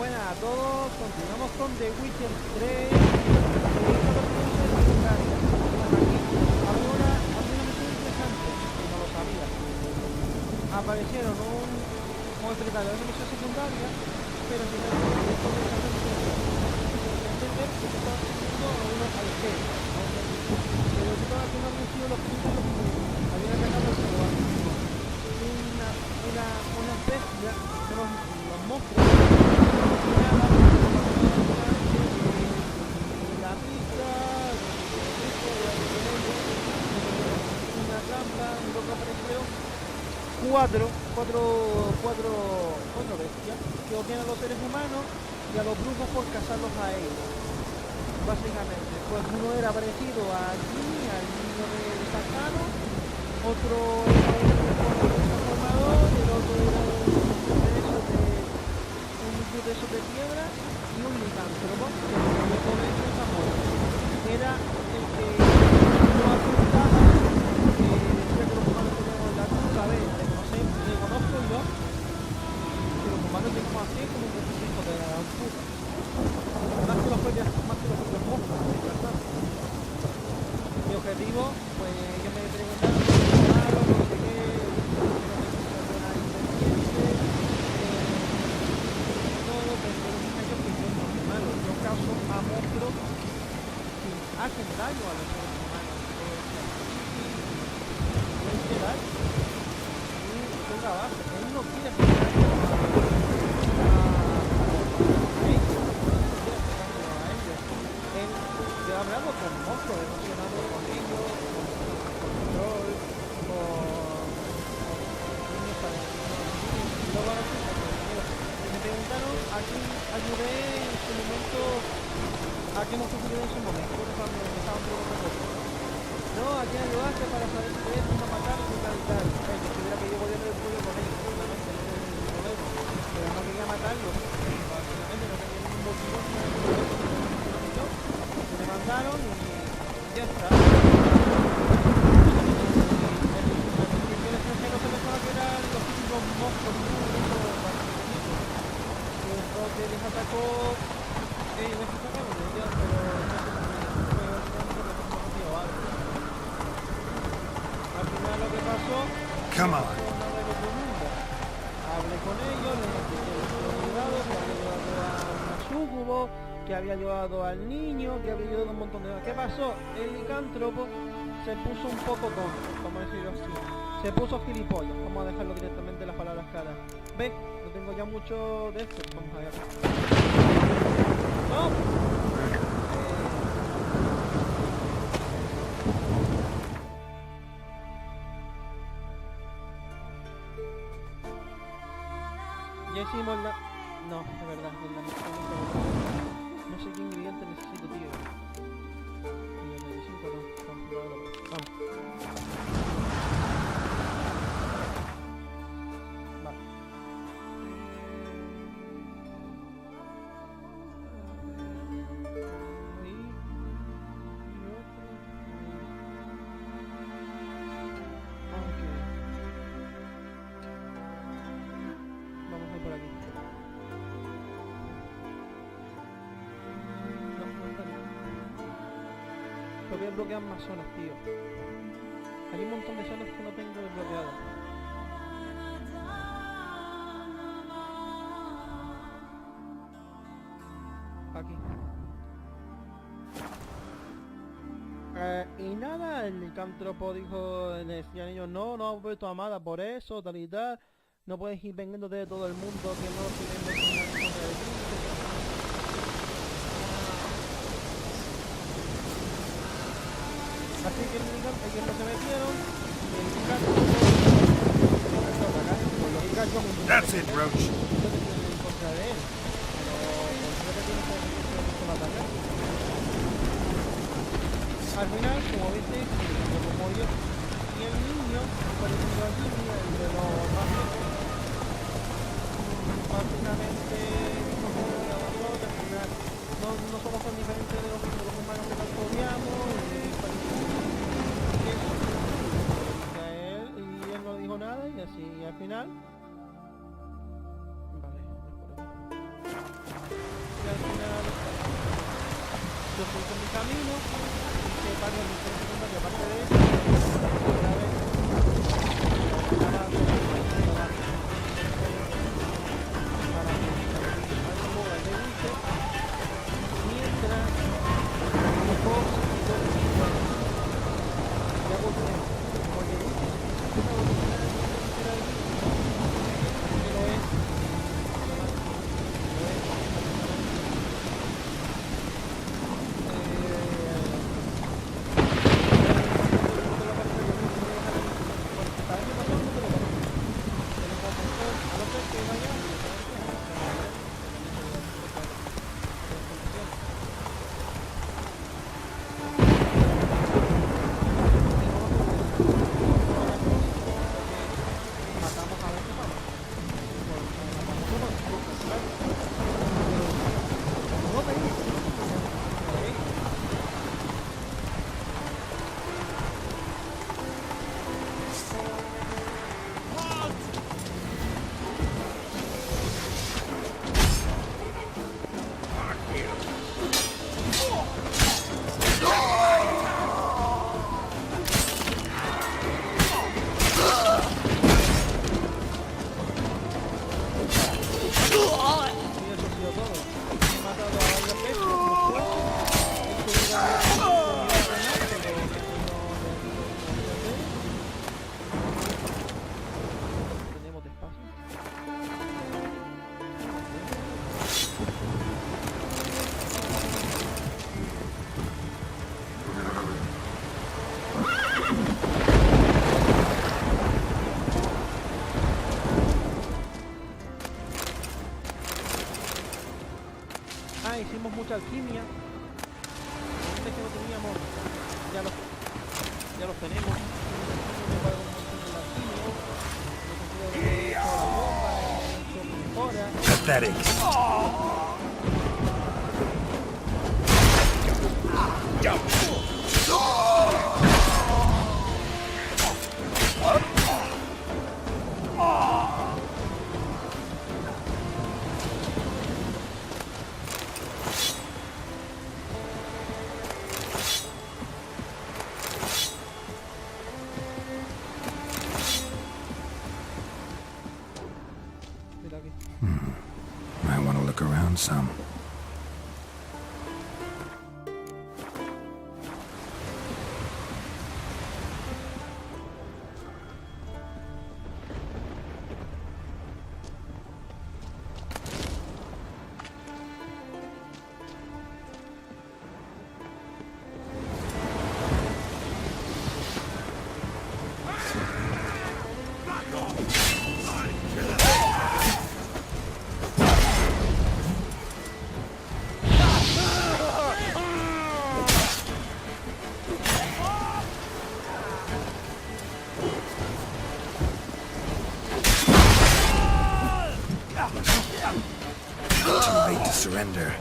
Buenas a todos, continuamos con The Witcher 3. Ahora, alguna misión interesante, que no lo sabía. Aparecieron como explicado, una misión secundaria, pero finalmente después de entender que se estaba haciendo uno al que. Pero que todas no habían sido los primeros que habían atacado el salvaje. Una bestia, los monstruos, la pista, una trampa, un poco aparecieron cuatro bestias que odian a los seres humanos y a los brujos por cazarlos a ellos. Básicamente, pues uno era parecido a Ciri, al niño de Santano, otro era un transformador, el otro era un de esos de piedra y un licántropo, que con eso está muerto. Era el que no apuntaba, que decía que los humanos tenemos la culpa, no sé, reconozco yo que los humanos tenemos así como un requisito de la puta. Más que los propios monstruos, ¿verdad? Mi objetivo, pues ellos me preguntaron no sé qué, todo, pero yo les dije que yo no soy malo. Yo causo a monstruos que hacen daño a los seres humanos. No hice daño. Esto es la base. Él no quiere hacer daño a ellos. Yo he hablado con monstruos, he emocionado con ellos, con control, con niños para y luego ahora sí, me preguntaron a quién ayudé en su momento, a quién nos ayudé en su momento, cuando me estaban preguntando. No, a quién ayudaste para saber si te no matar y tal y tal. Si tuviera que yo podía haber podido con ellos, obviamente no tenía ningún problema, pero no quería matarlos, básicamente no tenía ningún motivo, me mandaron y ya está. El extranjero se pensaba que eran los típicos monstruos que entonces les atacó les sacaron de ellos, pero al final lo que pasó hablé con ellos, les expliqué los cuidados, que había ayudado a una súcubo, que había ayudado al niño, que había ayudado a un montón de cosas. ¿Qué pasó? El licántropo se puso un poco tonto, vamos a decirlo así. Se puso gilipollas, vamos a dejarlo directamente las palabras claras. ¿Ves? No tengo ya mucho de esto, vamos a ver. ¡No! Ya hicimos la... No, es verdad, es la misión. No sé qué ingrediente necesito, tío. Necesito, no. Vamos. Vale. Vamos a ir por aquí. Voy a bloquear más zonas, tío. Hay un montón de zonas que no tengo desbloqueadas. Aquí. Y nada, el licántropo dijo, le decían ellos, no has vuelto amada por eso, tal y tal. No puedes ir vendiéndote de todo el mundo que no tienen de ti. Así que ellos no se metieron, That's it, Roach. Al final, como viste, como yo y el niño, parecido al niño, el de los más básicamente no somos tan diferentes de los humanos que tanto odiamos, y él no dijo nada y así al final vale, yo estoy con mi camino y que pago el misterio secundario aparte de eso, otra vez para que el juego le guste, mientras los juegos ya hago dinero, como le guste, una oportunidad de hacer algo, que lo es. Hicimos mucha alquimia, antes que no teníamos, ya los tenemos. Pathetic. Might want to look around some. Too late to surrender.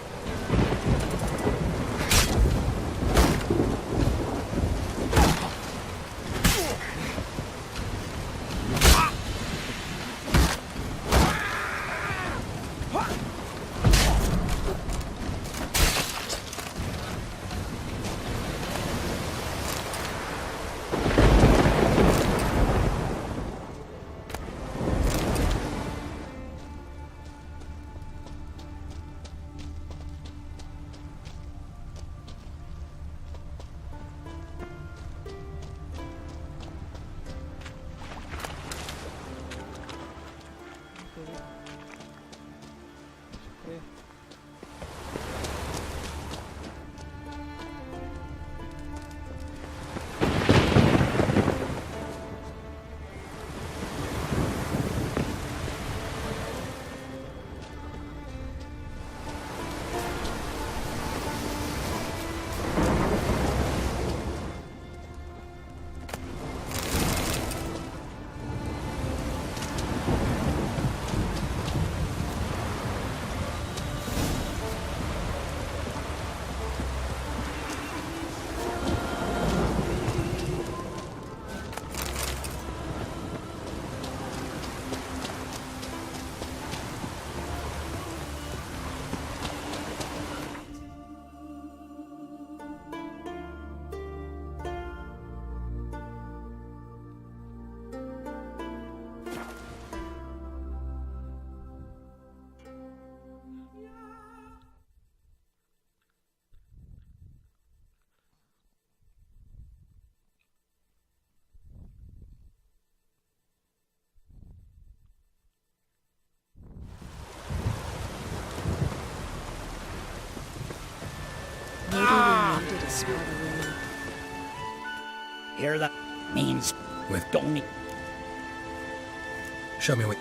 this. Here that means With don't need. show me what.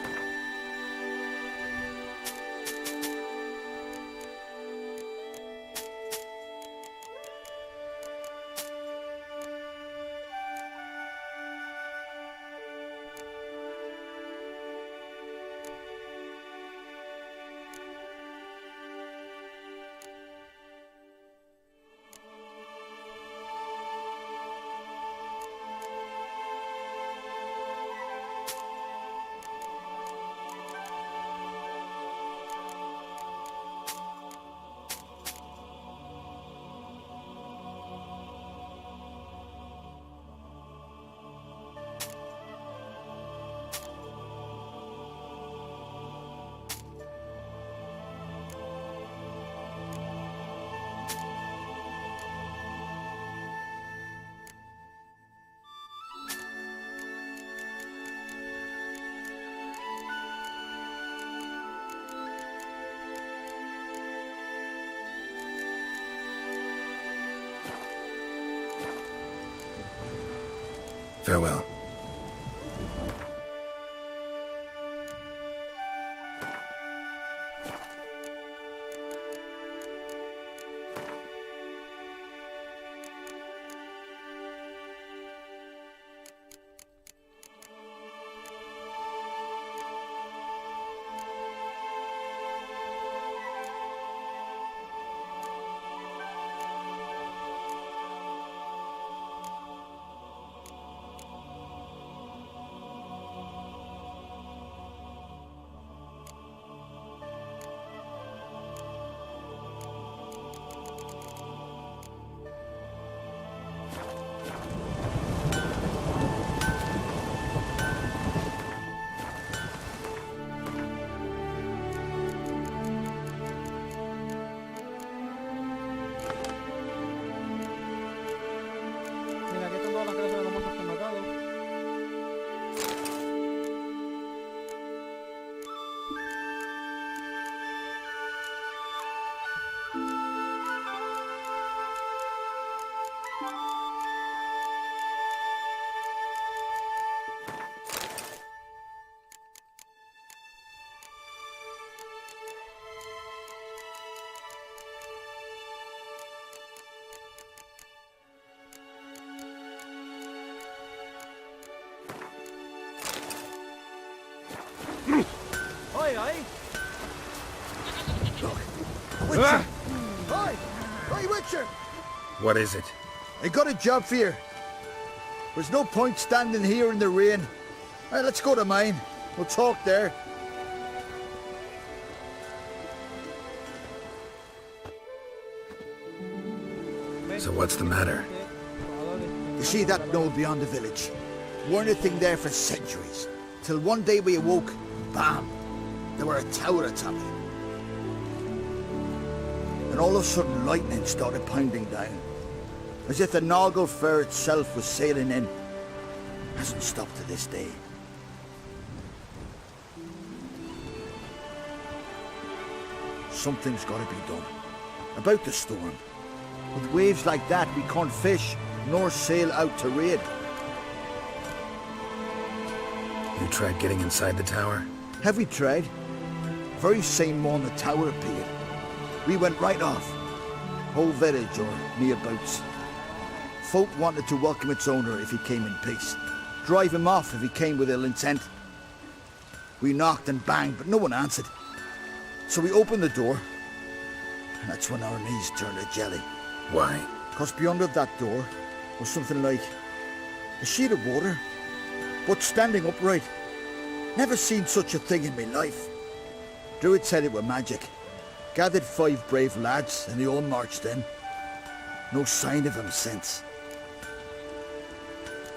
Farewell. Mira, aquí están todas las clases de los monstruos que he matado. Oi, oi! Witcher! Oi! Oi, Witcher! What is it? I got a job for you. There's no point standing here in the rain. Right, let's go to mine. We'll talk there. So what's the matter? You see that knoll beyond the village? Weren't a thing there for centuries. Till one day we awoke, bam! There were a tower atop it. And all of a sudden lightning started pounding down. As if the Noggle Fair itself was sailing in. Hasn't stopped to this day. Something's gotta be done. About the storm. With waves like that, we can't fish, nor sail out to raid. You tried getting inside the tower? Have we tried? Very same morning the tower appeared. We went right off. Whole village or nearabouts. Folk wanted to welcome its owner if he came in peace. Drive him off if he came with ill intent. We knocked and banged, but no one answered. So we opened the door, and that's when our knees turned to jelly. Why? Because beyond that door was something like a sheet of water, but standing upright. Never seen such a thing in my life. Druid said it were magic. Gathered 5 brave lads, and they all marched in. No sign of him since.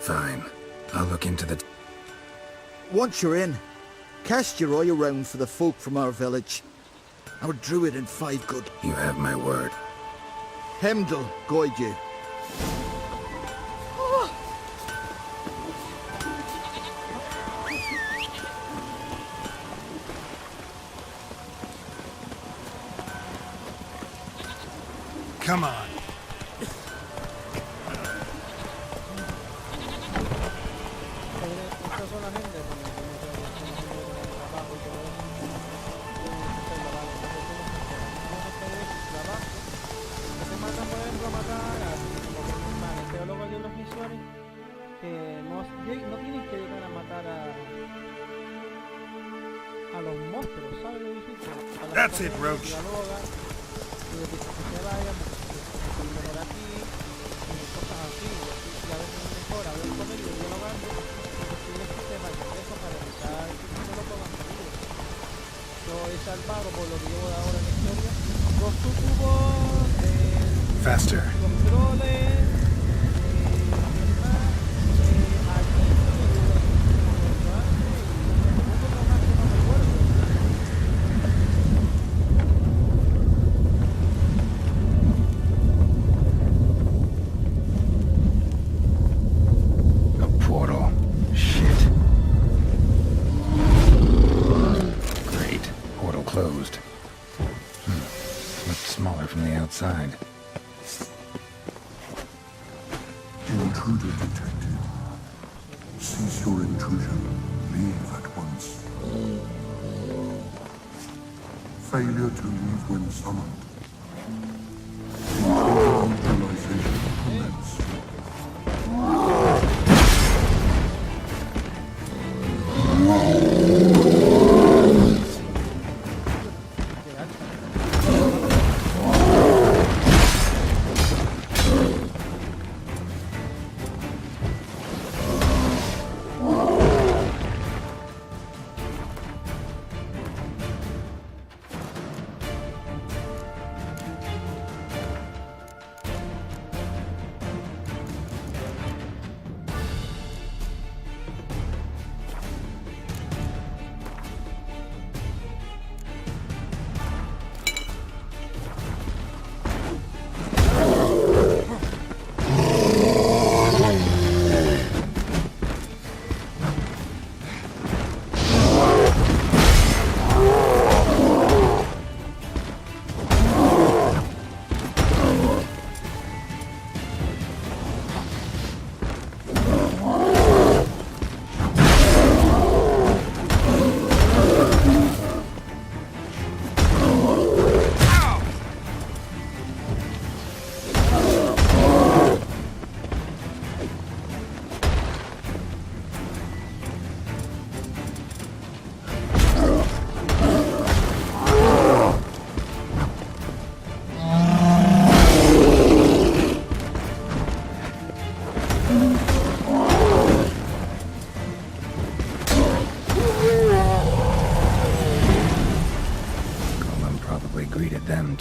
Fine. I'll look into the... Once you're in, cast your eye around for the folk from our village. Our druid and 5 good. You have my word. Hemdall guide you. Come on. a los monstruos, ¿sabes lo difícil? A los That's it, que Roach. dialogan, y de que se vayan, necesito por aquí, y cosas así, y a veces es mejor hablar con él y dialogando, y decirles que se vayan de eso para evitar que no lo pongan peligro. Yo he salvado, por lo que llevo de ahora en la historia, 2 sucubos, Faster. controles, A portal. Shit. Great. Portal closed. Looked smaller from the outside. Intruder detected. Cease your intrusion. Leave at once. Failure to leave when summoned. Intruder neutralization commence.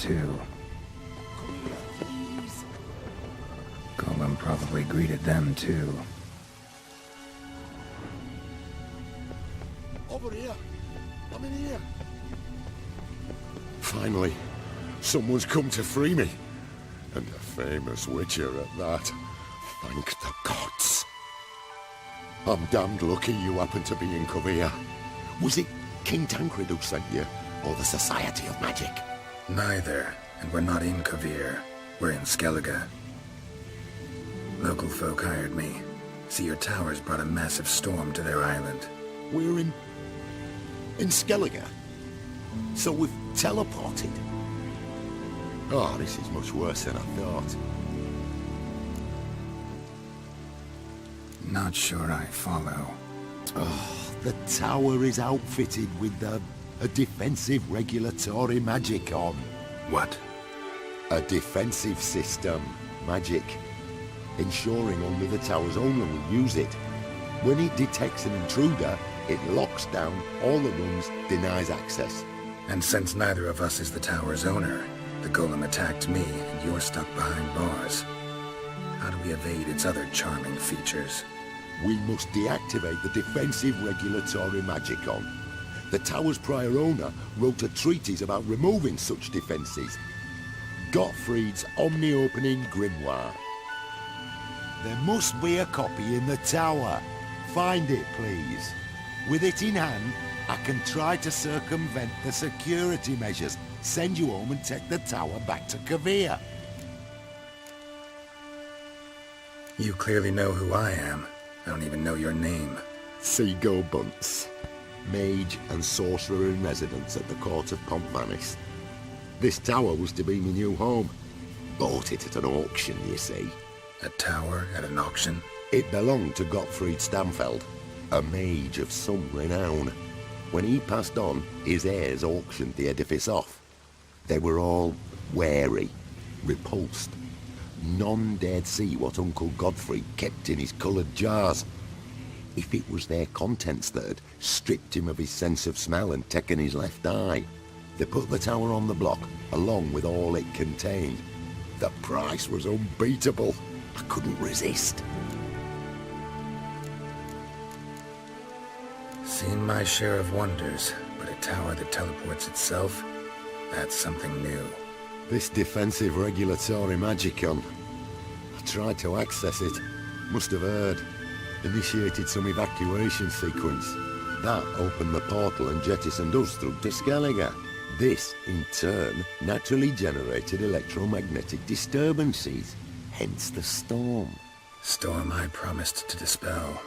too. Golem probably greeted them too. Over here. I'm in here. Finally, someone's come to free me. And a famous witcher at that. Thank the gods. I'm damned lucky you happen to be in Cacería. Was it King Tancred who sent you, or the Society of Magic? Neither, and we're not in Cacería. We're in Skellige. Local folk hired me. See, your towers brought a massive storm to their island. We're in Skellige? So we've teleported? Oh, this is much worse than I thought. Not sure I follow. Oh, the tower is outfitted with a defensive regulatory magic on. What? A defensive system. Magic. Ensuring only the tower's owner will use it. When it detects an intruder, it locks down all the rooms, denies access. And since neither of us is the tower's owner, the golem attacked me and you're stuck behind bars. How do we evade its other charming features? We must deactivate the defensive regulatory magic on. The tower's prior owner wrote a treatise about removing such defenses. Gottfried's omni-opening grimoire. There must be a copy in the tower. Find it, please. With it in hand, I can try to circumvent the security measures, send you home and take the tower back to Cacería. You clearly know who I am. I don't even know your name. Seagull Bunce. Mage and sorcerer in residence at the court of Pontmanis. This tower was to be my new home. Bought it at an auction, you see. A tower at an auction? It belonged to Gottfried Stamfeld, a mage of some renown. When he passed on, his heirs auctioned the edifice off. They were all wary, repulsed. None dared see what Uncle Godfrey kept in his coloured jars. If it was their contents that had stripped him of his sense of smell and taken his left eye, they put the tower on the block, along with all it contained. The price was unbeatable. I couldn't resist. Seen my share of wonders, but a tower that teleports itself, that's something new. This defensive regulatory magicon. I tried to access it. Must have heard. Initiated some evacuation sequence. That opened the portal and jettisoned us through to Skellige. This, in turn, naturally generated electromagnetic disturbances. Hence the storm. Storm I promised to dispel.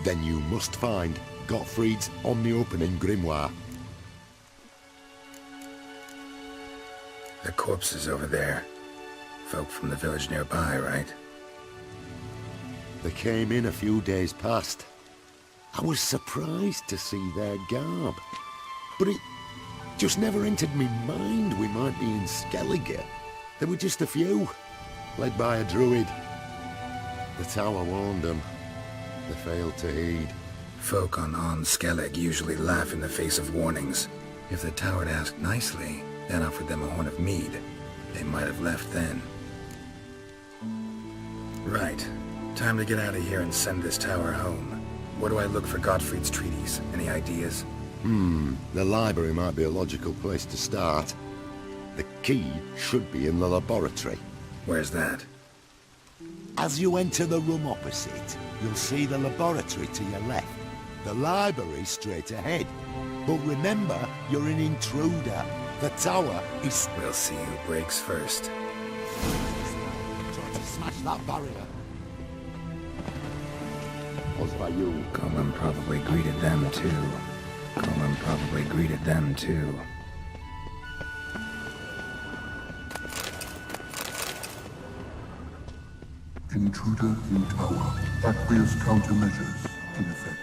Then you must find Gottfried's omni-opening grimoire. The corpses over there. Folk from the village nearby, right? They came in a few days past. I was surprised to see their garb. But it just never entered me mind we might be in Skellige. There were just a few, led by a druid. The tower warned them. They failed to heed. Folk on Skellige usually laugh in the face of warnings. If the tower had asked nicely, then offered them a horn of mead, they might have left then. Right. Time to get out of here and send this tower home. Where do I look for Gottfried's treaties? Any ideas? The library might be a logical place to start. The key should be in the laboratory. Where's that? As you enter the room opposite, you'll see the laboratory to your left. The library straight ahead. But remember, you're an intruder. The tower is... We'll see who breaks first. Try to smash that barrier. As by you. Coleman probably greeted them too. Coleman probably greeted them too. Intruder in tower. Aqueous countermeasures in effect.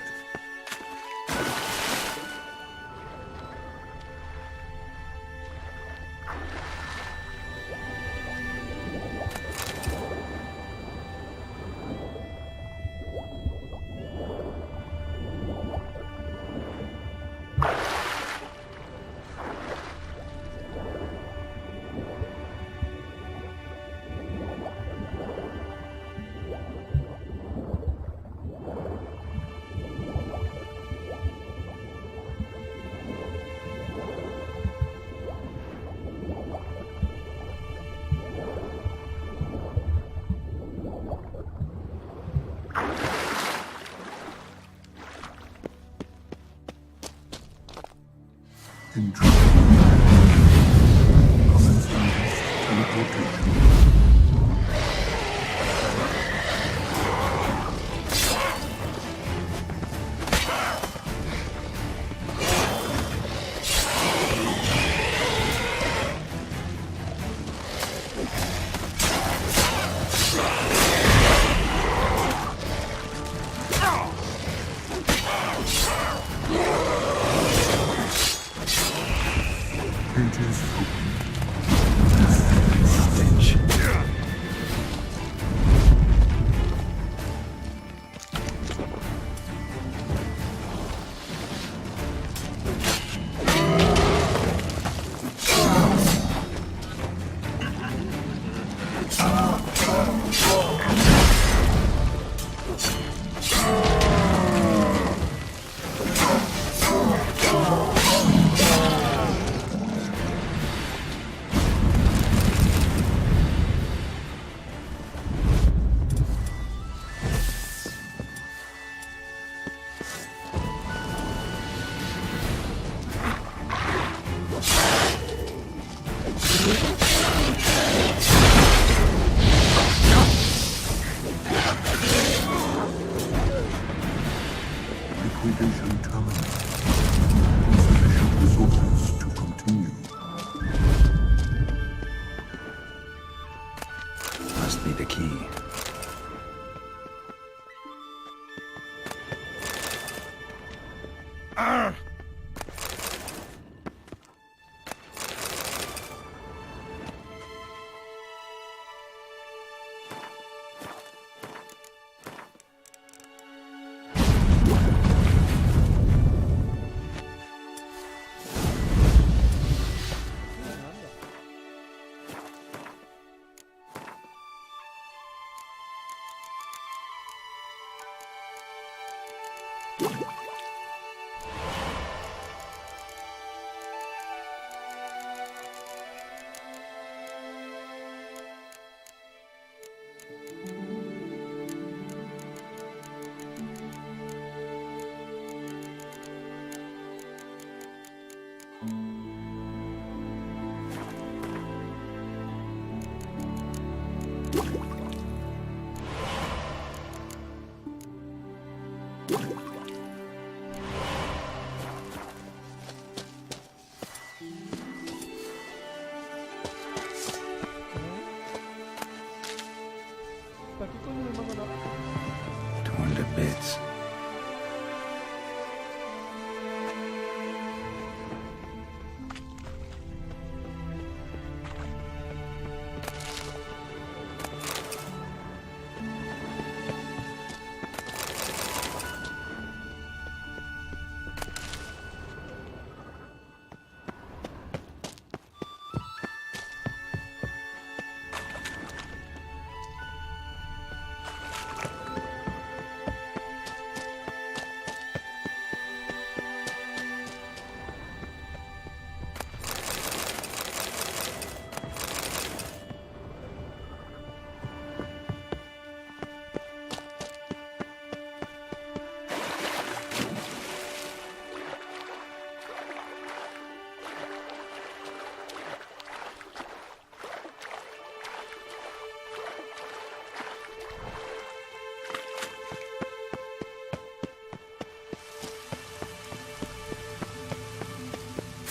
Intruder. Commencing teleportation. Pages open. Stench.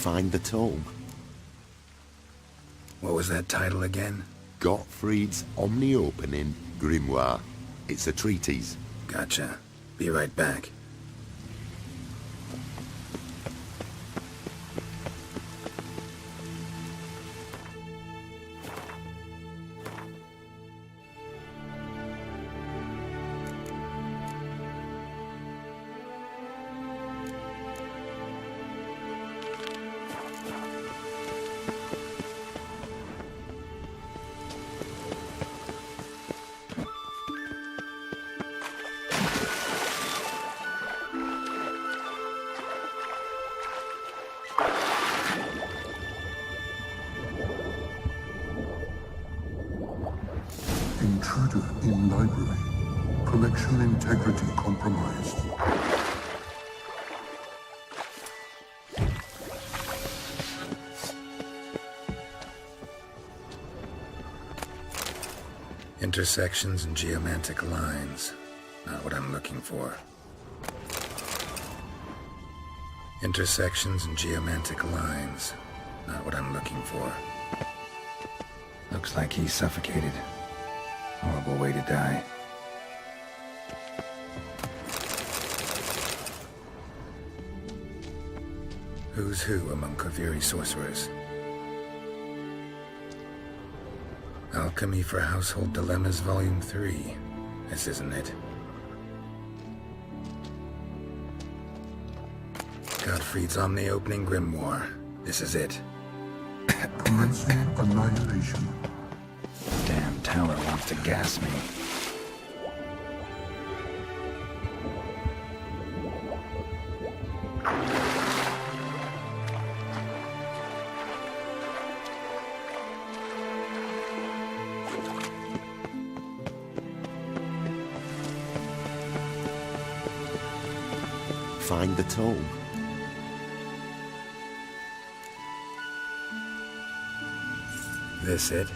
Find the tome. What was that title again? Gottfried's Omni-Opening Grimoire. It's a treatise. Gotcha. Be right back. Intruder in library. Collection integrity compromised. Intersections and geomantic lines. Not what I'm looking for. Intersections and geomantic lines. Not what I'm looking for. Looks like he's suffocated. Horrible way to die. Who's who among Kaviri sorcerers? Alchemy for Household Dilemmas, Volume 3. This isn't it. Gottfried's Omni-Opening Grimoire. This is it. Commencing annihilation. Damn tower wants to gas me. Find the tome. This it?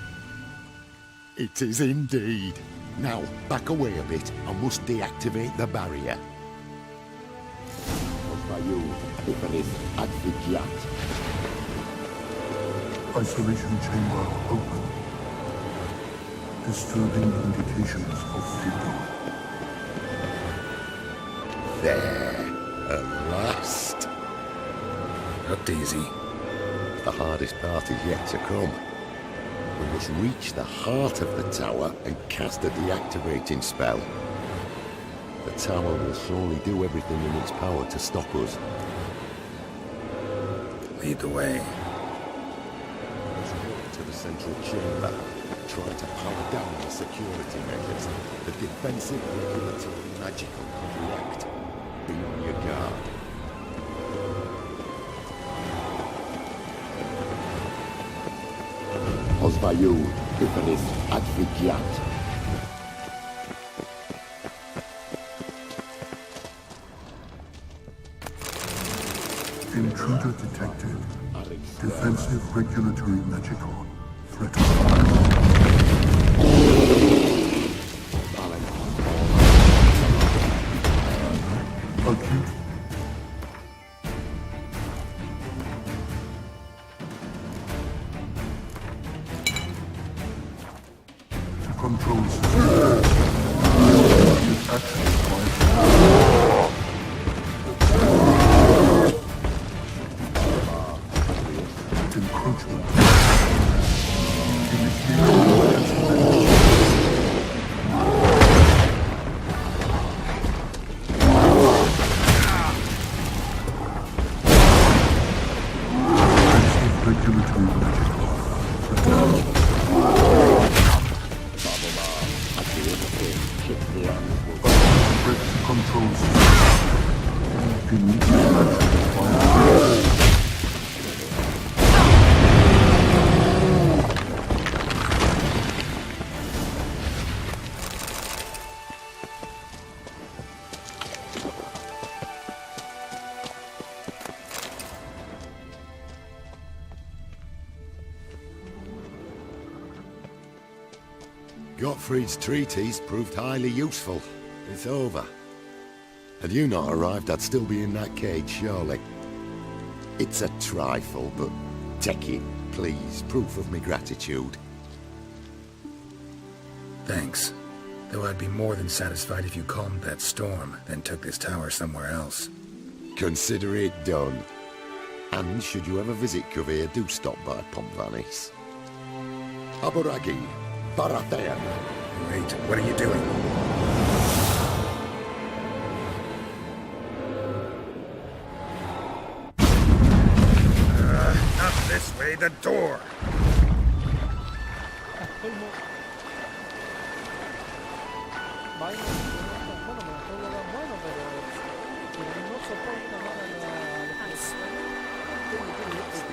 It is indeed. Now, back away a bit. I must deactivate the barrier. Isolation chamber open. Disturbing indications of freedom. There. At last. Looked easy. The hardest part is yet to come. We must reach the heart of the tower and cast a deactivating spell. The tower will surely do everything in its power to stop us. Lead the way. Let's go to the central chamber. Try to power down the security measures. The defensive regulatory magical could react. Be on your guard. Osvayu, Ifanis, Advigiat. Intruder detected. Defensive regulatory magic on. Threat. Acute. Control system. Action required. Encroachment. Regulatory magic. Control system. Immediate action required. Gottfried's treatise proved highly useful. It's over. Had you not arrived, I'd still be in that cage, surely. It's a trifle, but take it, please. Proof of my gratitude. Thanks. Though I'd be more than satisfied if you calmed that storm, then took this tower somewhere else. Consider it done. And should you ever visit Cacería, do stop by Pompvanis. Aboragi, Baratheon. Wait, what are you doing? Not this way, the door! Vaina, bueno, me dejó lo más bueno, pero no soporto nada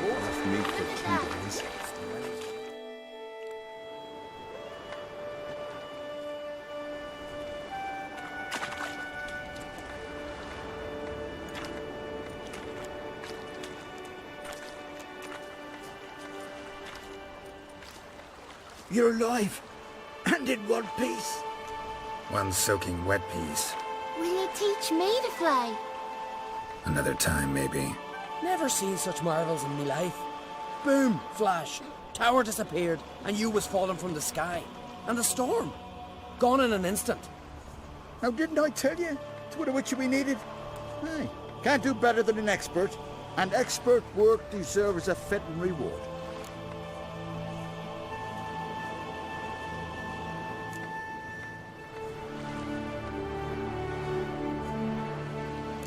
Left me for 2 days. You're alive, and in one piece. One soaking wet piece. Will you teach me to fly? Another time, maybe. Never seen such marvels in me life. Boom, flash, tower disappeared, and you was falling from the sky. And the storm, gone in an instant. Now, didn't I tell you? It's what a witcher we needed. Aye, can't do better than an expert. And expert work deserves a fitting reward.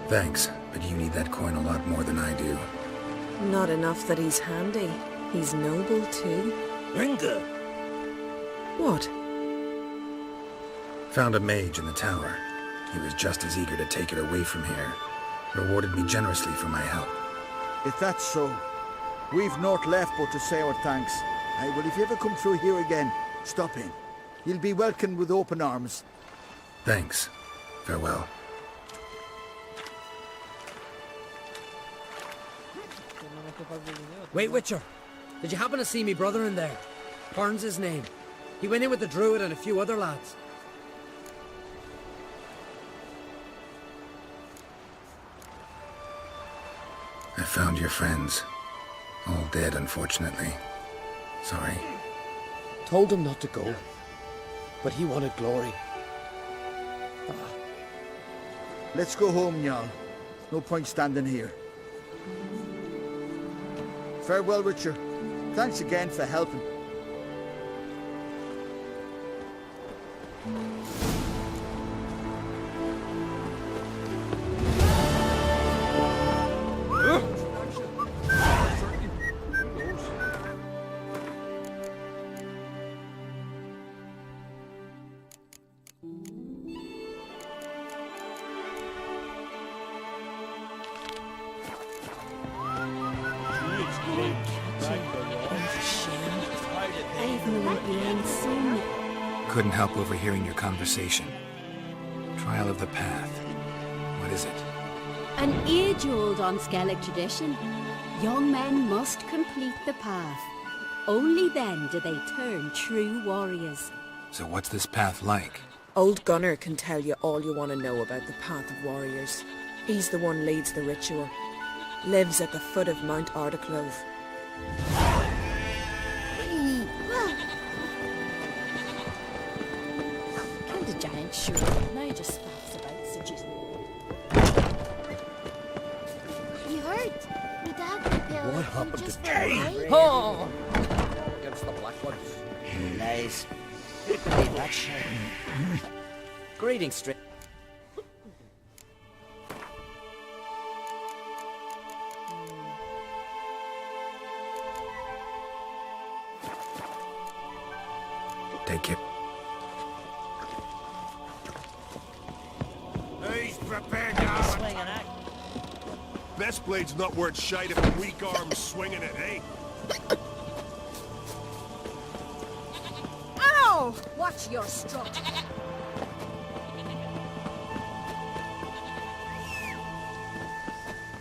Thanks, but you need that coin a lot more than I do. Not enough that he's handy. He's noble too. Ringa! What? Found a mage in the tower. He was just as eager to take it away from here. Rewarded me generously for my help. If that's so, we've naught left but to say our thanks. Aye, well, if you ever come through here again, stop in. You'll be welcomed with open arms. Thanks. Farewell. Wait, Witcher. Did you happen to see me brother in there? Pern's his name. He went in with the druid and a few other lads. I found your friends. All dead, unfortunately. Sorry. Told him not to go. But he wanted glory. Let's go home, Jarl. No point standing here. Farewell, Witcher. Thanks again for helping. Couldn't help overhearing your conversation. Trial of the path. What is it? An age-old Skellige tradition. Young men must complete the path. Only then do they turn true warriors. So what's this path like? Old Gunnar can tell you all you want to know about the Path of Warriors. He's the one leads the ritual. Lives at the foot of Mount Ardaclove. Killed a giant, sure. Now he just faffs about such. You heard? My dad got the What happened just to ran Ciri? away. Oh! Against the black ones. Nice. Greetings, straight. Take care. He's prepared now. Best blade's not worth shite if a weak arm's swinging it, eh? Ow! Watch your strut.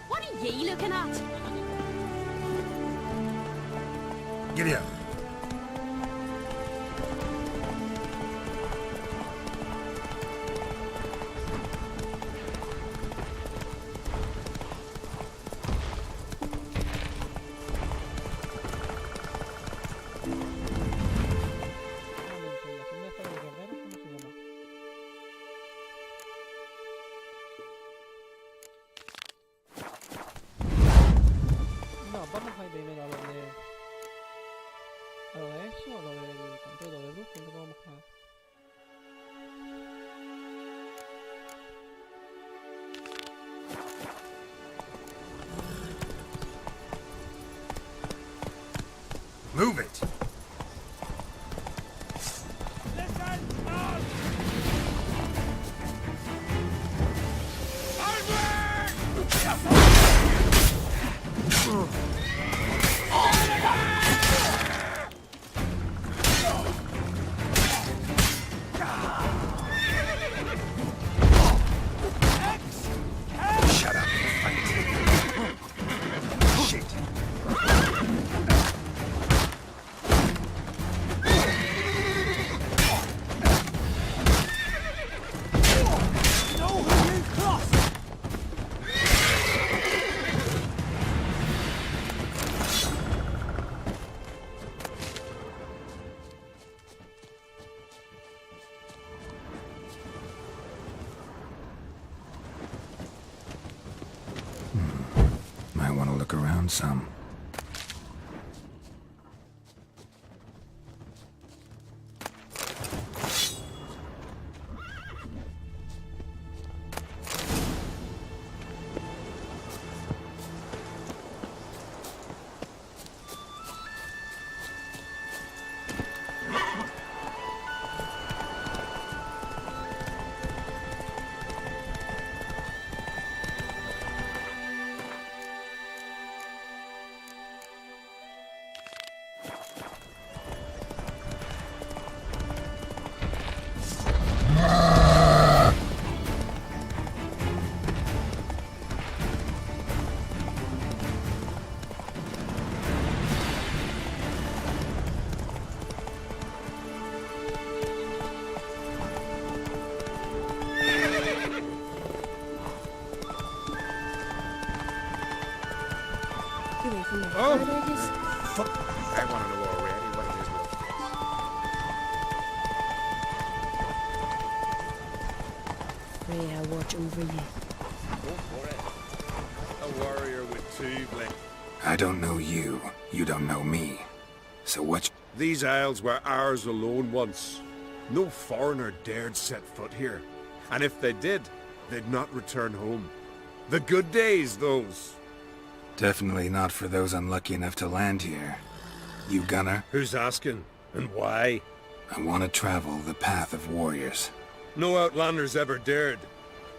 What are ye looking at? Giddy up. Move it! Around some. I want to know already what it is. Freya, watch over you. Go for it. A warrior with 2 blades. I don't know you. You don't know me. So what? These isles were ours alone once. No foreigner dared set foot here. And if they did, they'd not return home. The good days, those. Definitely not for those unlucky enough to land here. You gunner? Who's asking? And why? I want to travel the path of warriors. No outlanders ever dared.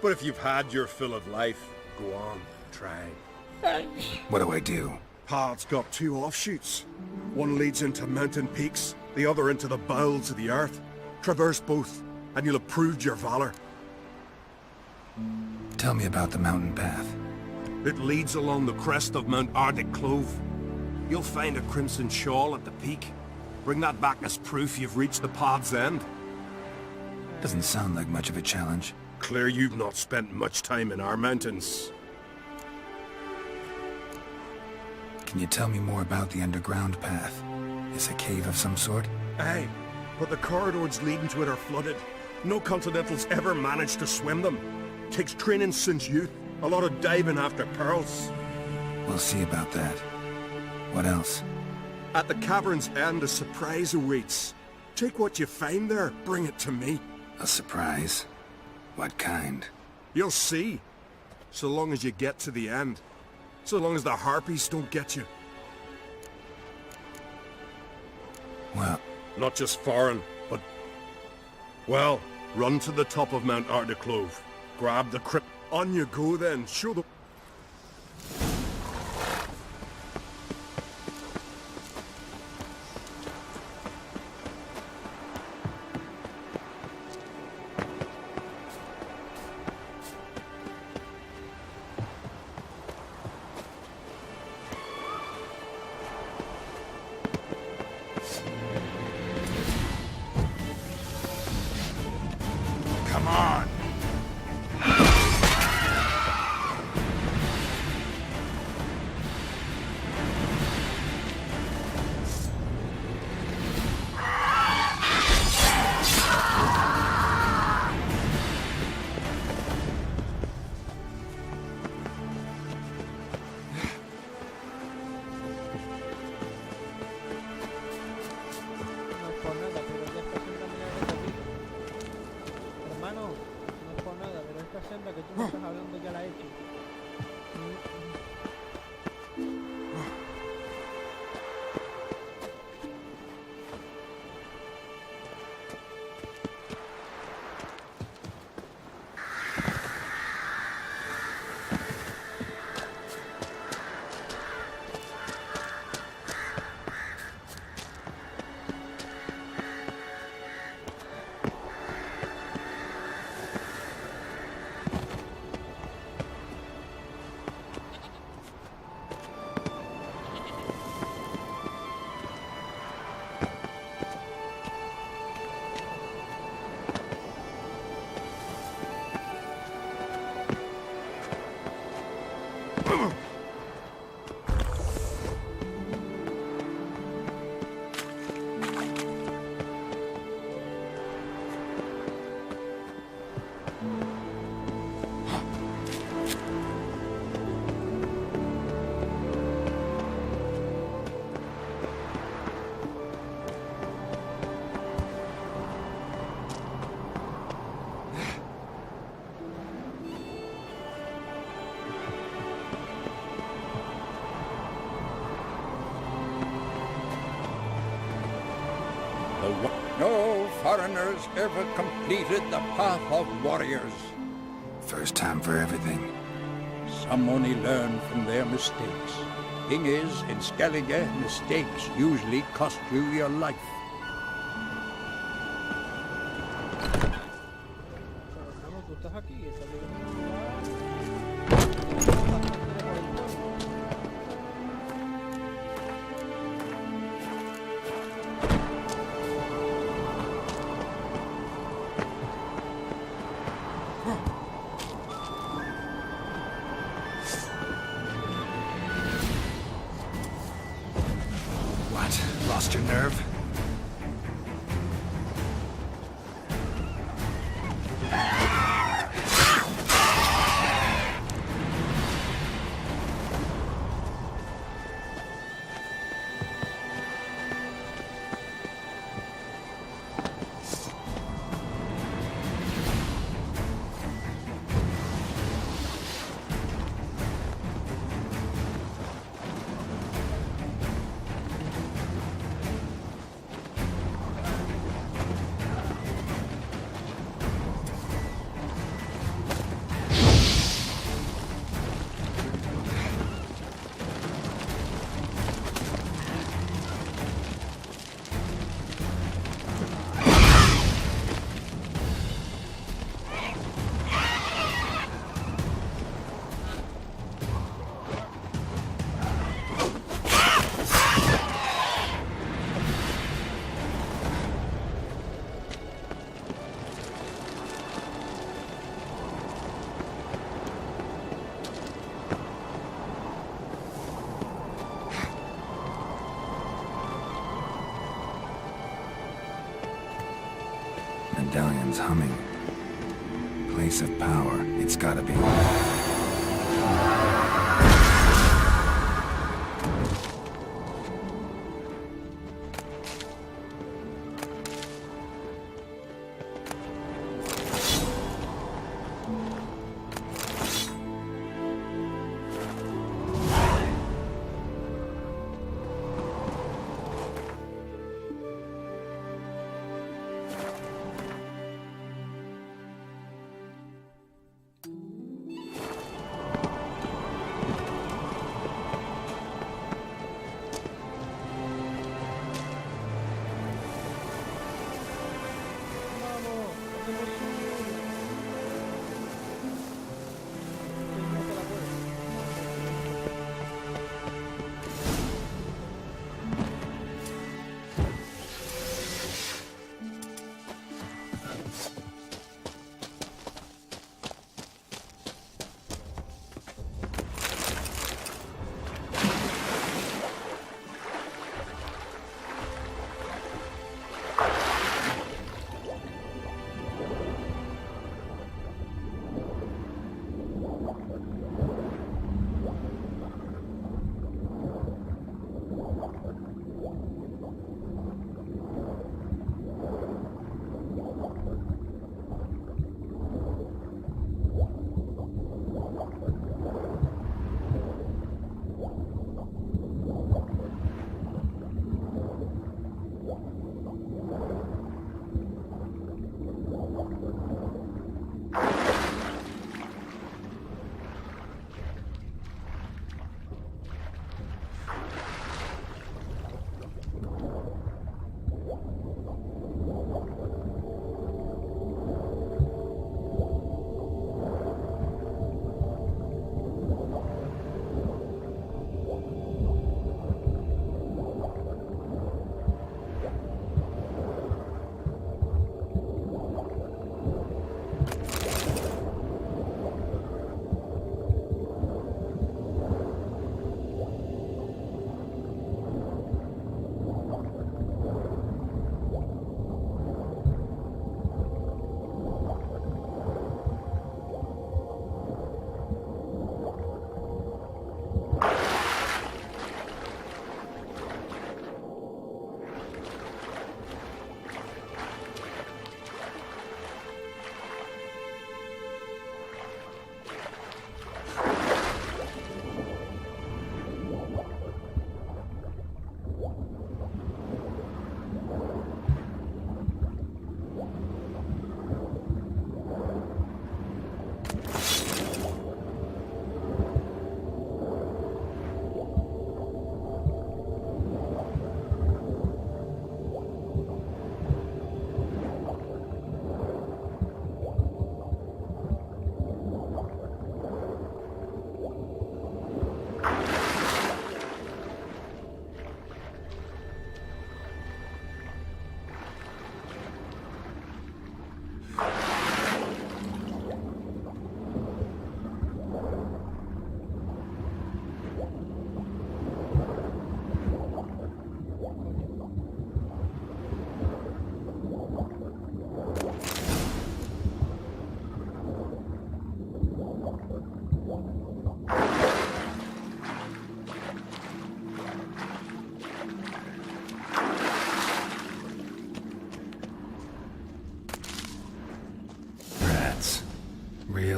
But if you've had your fill of life, go on, try. What do I do? Path's got 2 offshoots. One leads into mountain peaks, the other into the bowels of the earth. Traverse both, and you'll have proved your valor. Tell me about the mountain path. It leads along the crest of Mount Arctic Clove. You'll find a crimson shawl at the peak. Bring that back as proof you've reached the path's end. Doesn't sound like much of a challenge. Clear you've not spent much time in our mountains. Can you tell me more about the underground path? Is a cave of some sort? Aye, but the corridors leading to it are flooded. No Continentals ever managed to swim them. Takes training since youth. A lot of diving after pearls. We'll see about that. What else? At the cavern's end, a surprise awaits. Take what you find there, bring it to me. A surprise? What kind? You'll see. So long as you get to the end. So long as the harpies don't get you. Well... Not just foreign, but... Well, run to the top of Mount Arctic Clove. Grab the crypt. On you go then, show the... Come on! No foreigners ever completed the path of warriors. First time for everything. Some only learn from their mistakes. Thing is, in Skellige, mistakes usually cost you your life. Estamos justos aquí, esta What? Lost your nerve? Medallion's humming. Place of power. It's gotta be.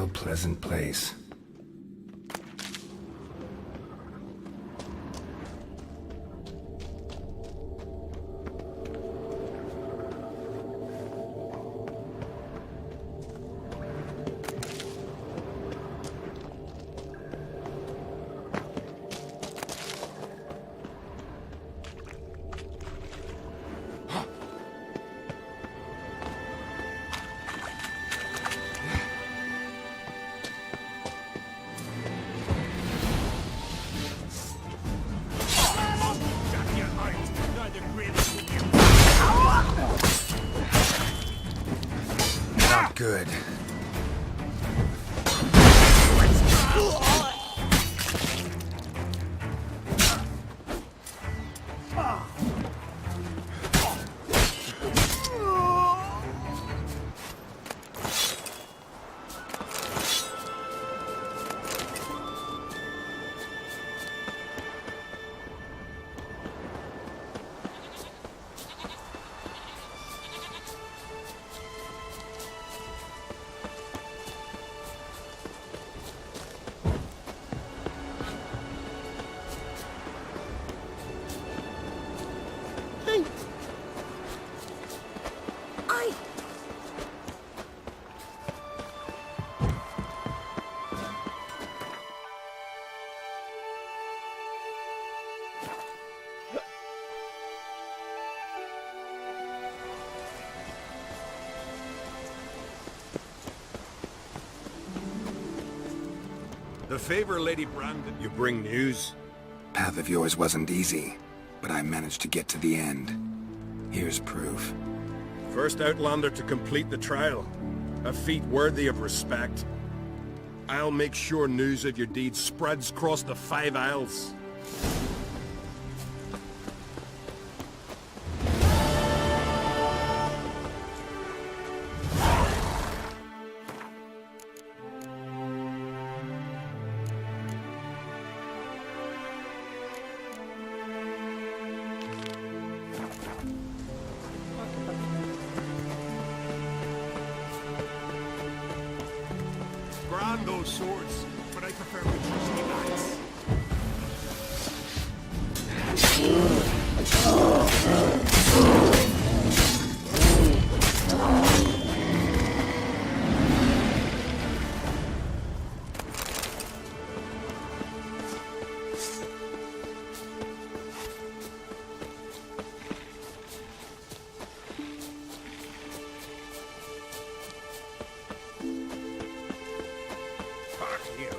no pleasant place. Not good. The favor, Lady Brandon. You bring news? Path of yours wasn't easy, but I managed to get to the end. Here's proof. First Outlander to complete the trial. A feat worthy of respect. I'll make sure news of your deeds spreads across the 5 Isles. Grand those swords, but I prefer with trusty axe. Hark here.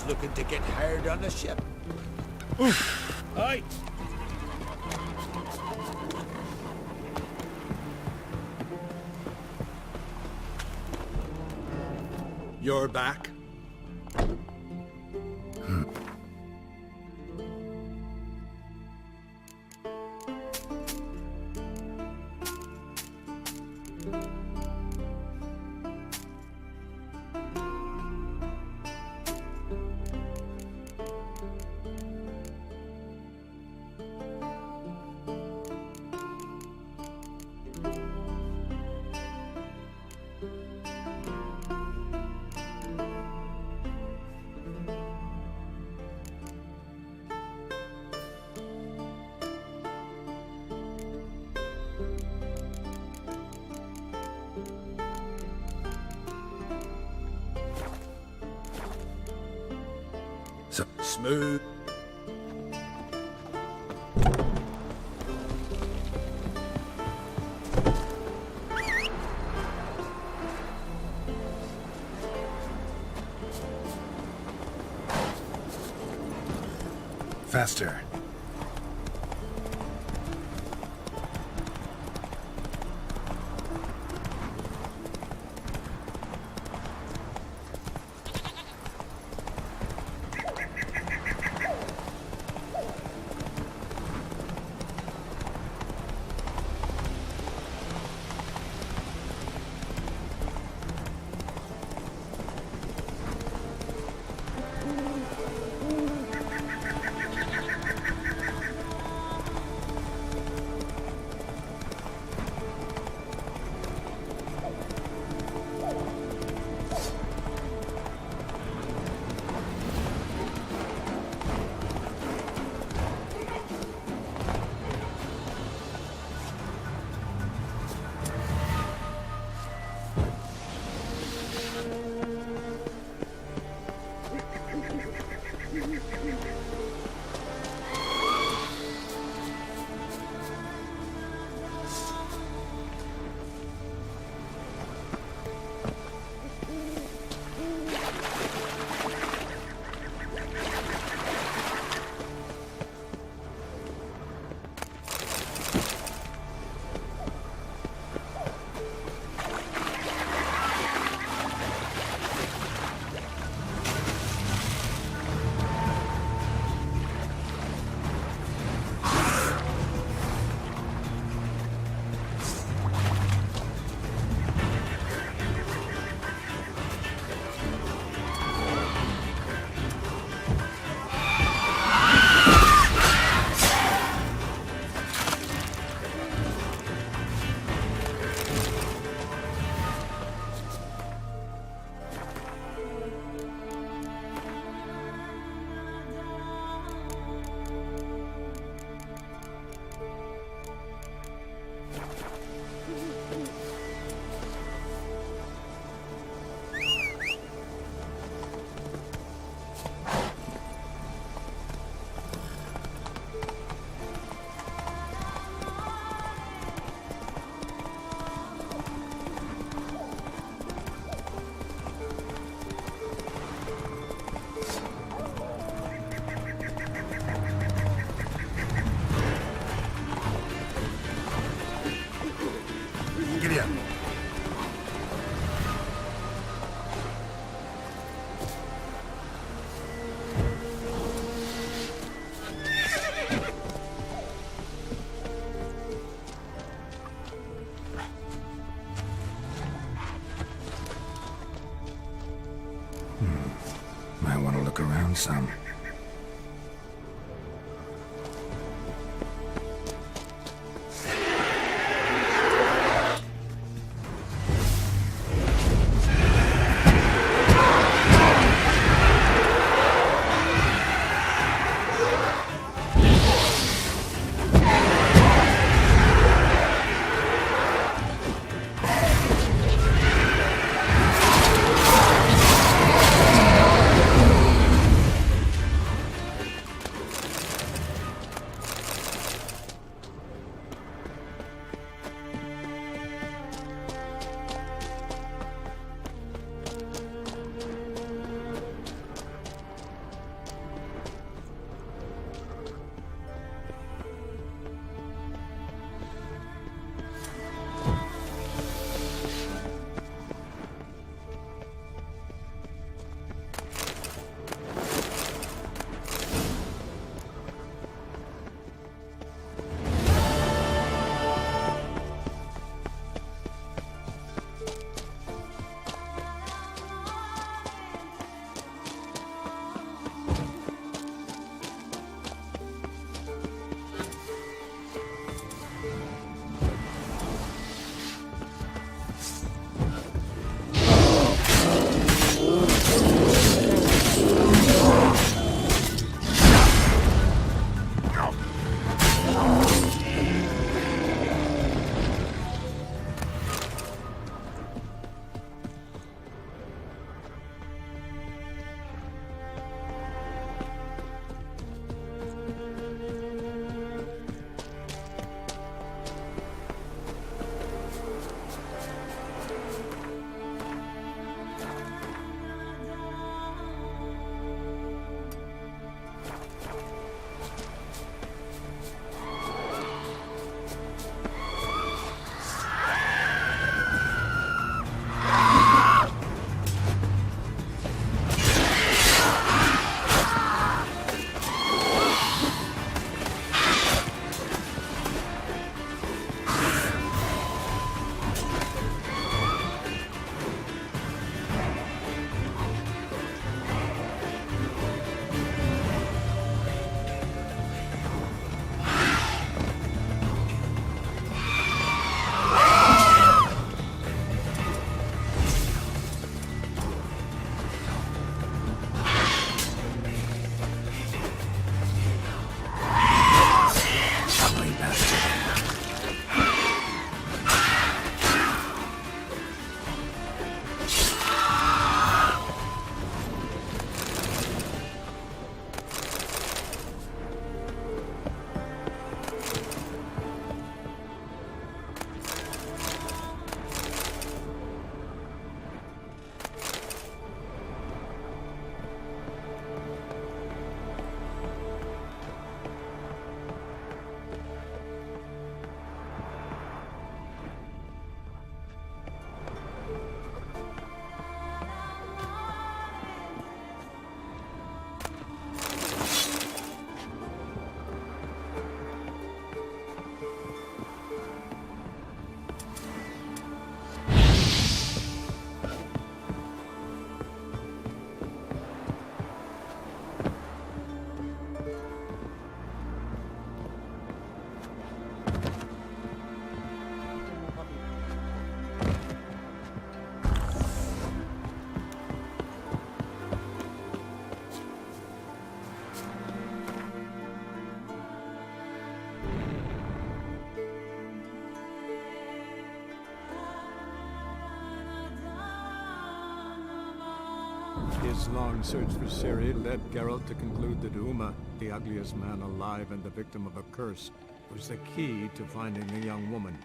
looking to get hired on a ship. Aye. You're back? So Smooth. faster. Might want to look around some. His long search for Ciri led Geralt to conclude that Uma, the ugliest man alive and the victim of a curse, was the key to finding the young woman.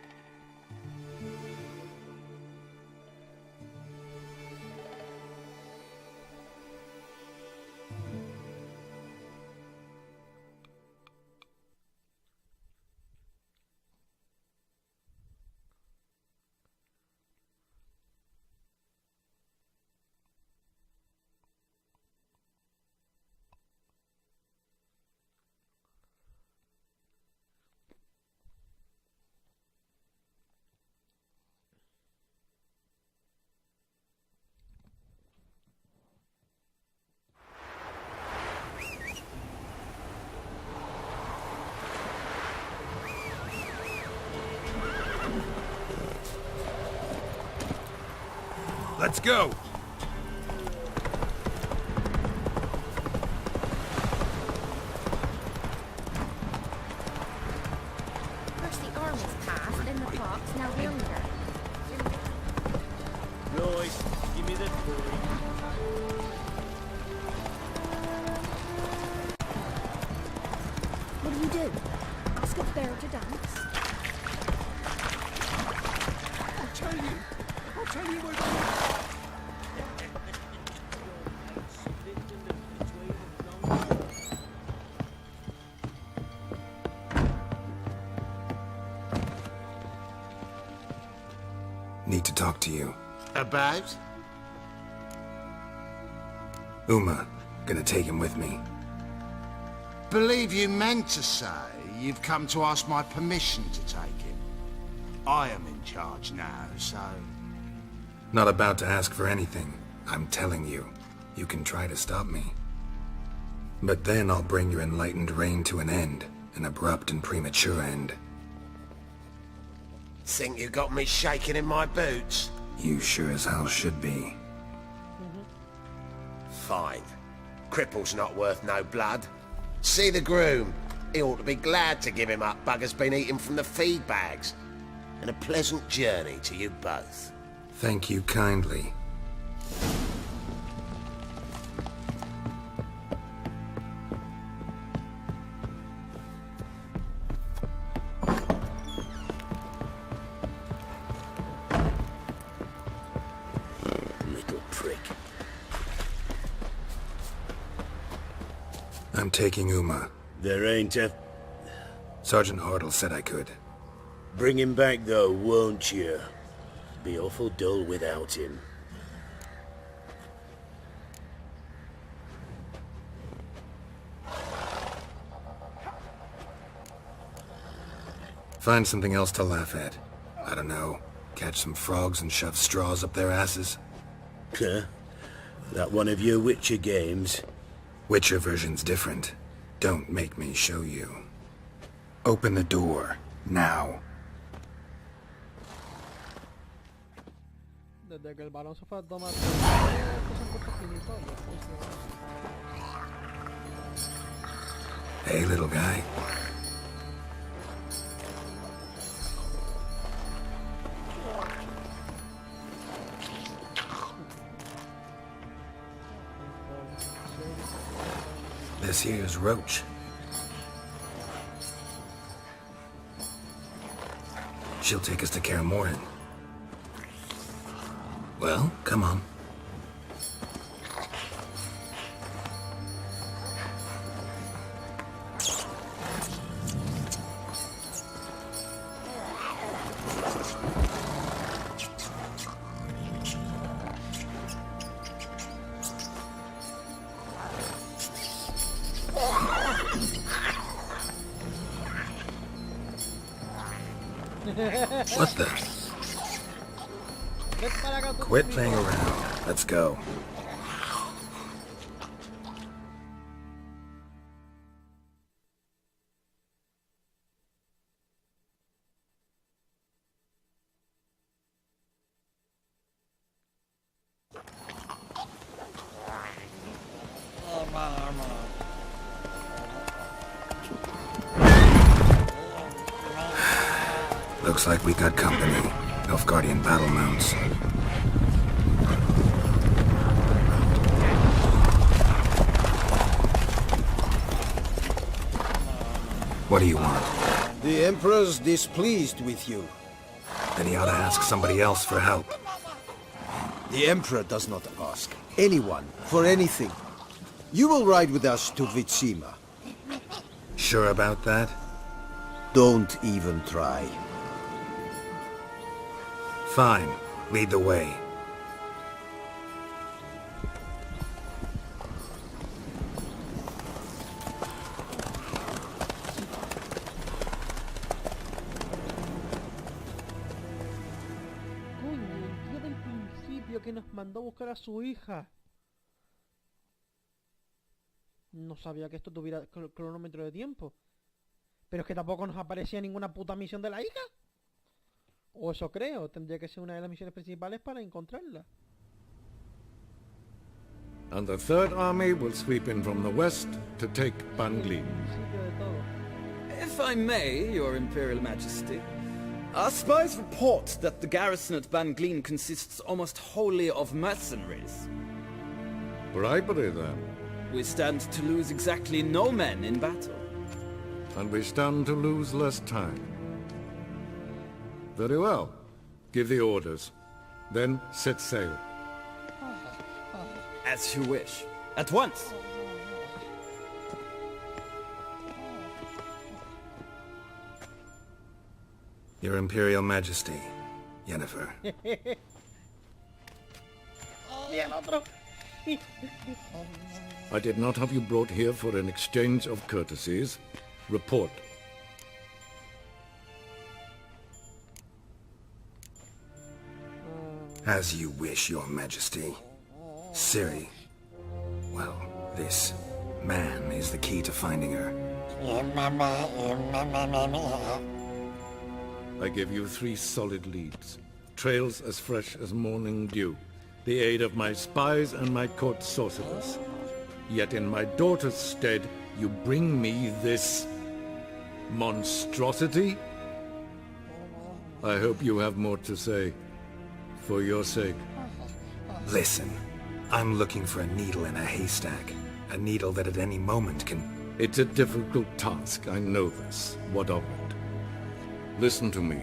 Let's go! First the arm was passed, then the fox, now the younger. Royce, give me the toy. What do you do? Ask a bear to dance? I'll tell you what Need to talk to you. About? Uma. Gonna take him with me. Believe you meant to say you've come to ask my permission to take him. I am in charge now, so... Not about to ask for anything. I'm telling you. You can try to stop me. But then I'll bring your enlightened reign to an end. An abrupt and premature end. Think you got me shaking in my boots? You sure as hell should be. Fine. Cripple's not worth no blood. See the groom. He ought to be glad to give him up. Bugger's been eating from the feed bags. And a pleasant journey to you both. Thank you kindly. Little prick. I'm taking Uma. There ain't a... Sergeant Hartle said I could. Bring him back though, won't you? Be awful dull without him. Find something else to laugh at. I don't know. Catch some frogs and shove straws up their asses. Huh? That one of your Witcher games? Witcher version's different. Don't make me show you. Open the door. Now. Desde que el balón se fue a tomar Hey, little guy. This here's Roach. She'll take us to Kaer Morhen. Well, come on. What the? Quit playing around. Let's go. Looks like we got company. Nilfgaardian battle mounts. What do you want? The Emperor's displeased with you. Then he ought to ask somebody else for help. The Emperor does not ask anyone for anything. You will ride with us to Vitsima. Sure about that? Don't even try. Fine. Lead the way. Coño, el tío del principio que nos mandó a buscar a su hija. No sabía que esto tuviera cronómetro de tiempo. Pero es que tampoco nos aparecía ninguna puta misión de la hija. O eso creo, tendría que ser una de las misiones principales para encontrarla. And the Third Army will sweep in from the west to take Banglin. If I may, Your Imperial Majesty, our spies report that the garrison at Banglin consists almost wholly of mercenaries. Bribery, then. We stand to lose exactly no men in battle. And we stand to lose less time. Very well. Give the orders. Then set sail. As you wish. At once! Your Imperial Majesty, Yennefer. I did not have you brought here for an exchange of courtesies. Report. As you wish, Your Majesty. Ciri. Well, this man is the key to finding her. I give you 3 solid leads. Trails as fresh as morning dew. The aid of my spies and my court sorcerers. Yet in my daughter's stead, you bring me this monstrosity? I hope you have more to say. For your sake. Listen, I'm looking for a needle in a haystack. A needle that at any moment can... It's a difficult task, I know this. What of it? Listen to me.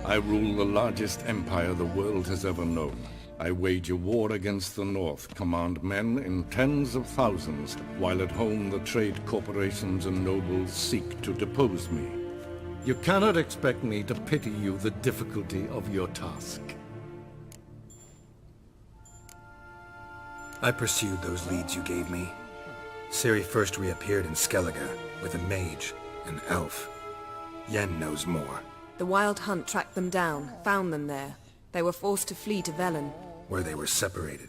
I rule the largest empire the world has ever known. I wage a war against the North, command men in tens of thousands, while at home the trade corporations and nobles seek to depose me. You cannot expect me to pity you the difficulty of your task. I pursued those leads you gave me. Ciri first reappeared in Skellige with a mage, an elf. Yen knows more. The Wild Hunt tracked them down, found them there. They were forced to flee to Velen, where they were separated.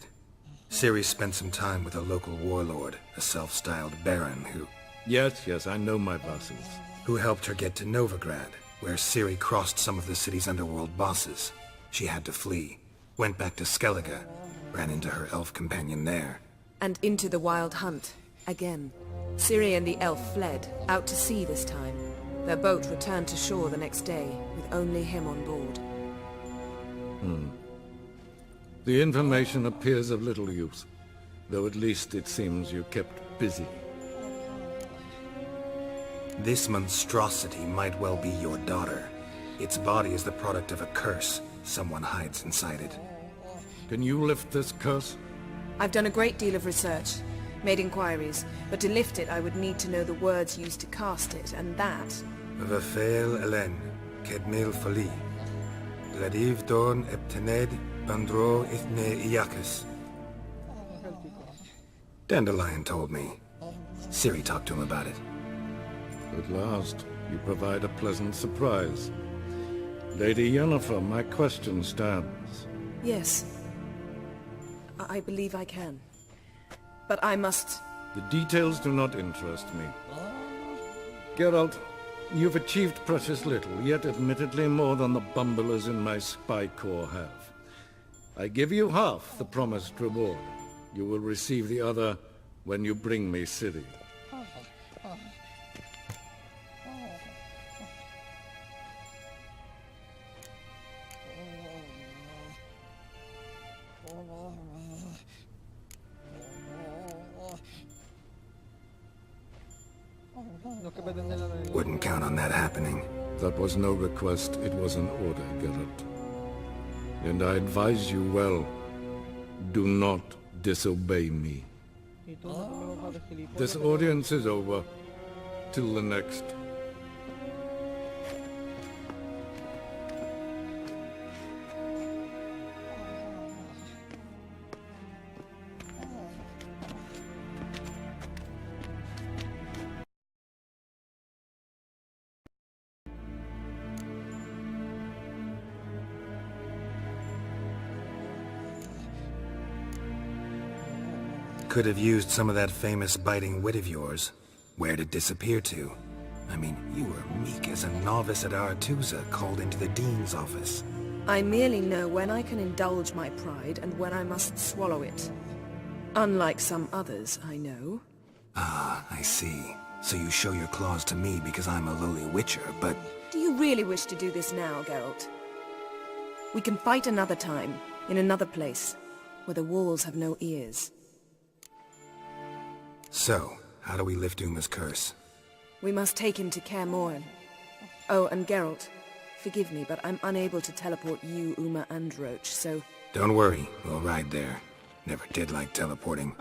Ciri spent some time with a local warlord, a self-styled baron who... Yes, I know my vassals. Who helped her get to Novigrad, where Ciri crossed some of the city's underworld bosses. She had to flee, went back to Skellige, ran into her elf companion there. and into the Wild Hunt, again. Ciri and the elf fled, out to sea this time. Their boat returned to shore the next day, with only him on board. The information appears of little use, though at least it seems you kept busy. This monstrosity might well be your daughter. Its body is the product of a curse. Someone hides inside it. Can you lift this curse? I've done a great deal of research, made inquiries, but to lift it I would need to know the words used to cast it, and that... Vafeil Elen, Kedmil Fali. Gladiv Dorn Eptened Bandro Ithne Iacus. Dandelion told me. Ciri talked to him about it. At last, you provide a pleasant surprise. Lady Yennefer, my question stands. Yes. I believe I can. But I must... The details do not interest me. Geralt, you've achieved precious little, yet admittedly more than the bumblers in my spy corps have. I give you half the promised reward. You will receive the other when you bring me Ciri. No que pretende nada de... Wouldn't count on that happening. That was no request, it was an order, Geralt. And I advise you well, do not disobey me. This audience is over. Till the next. Could have used some of that famous biting wit of yours. Where'd it disappear to? I mean, you were meek as a novice at Aretusa called into the Dean's office. I merely know when I can indulge my pride and when I must swallow it. Unlike some others, I know. Ah, I see. So you show your claws to me because I'm a lowly witcher, but... Do you really wish to do this now, Geralt? We can fight another time, in another place, where the walls have no ears. So, how do we lift Uma's curse? We must take him to Caer Morhen. Oh, and Geralt, forgive me, but I'm unable to teleport you, Uma, and Roach, so... Don't worry, we'll ride there. Never did like teleporting.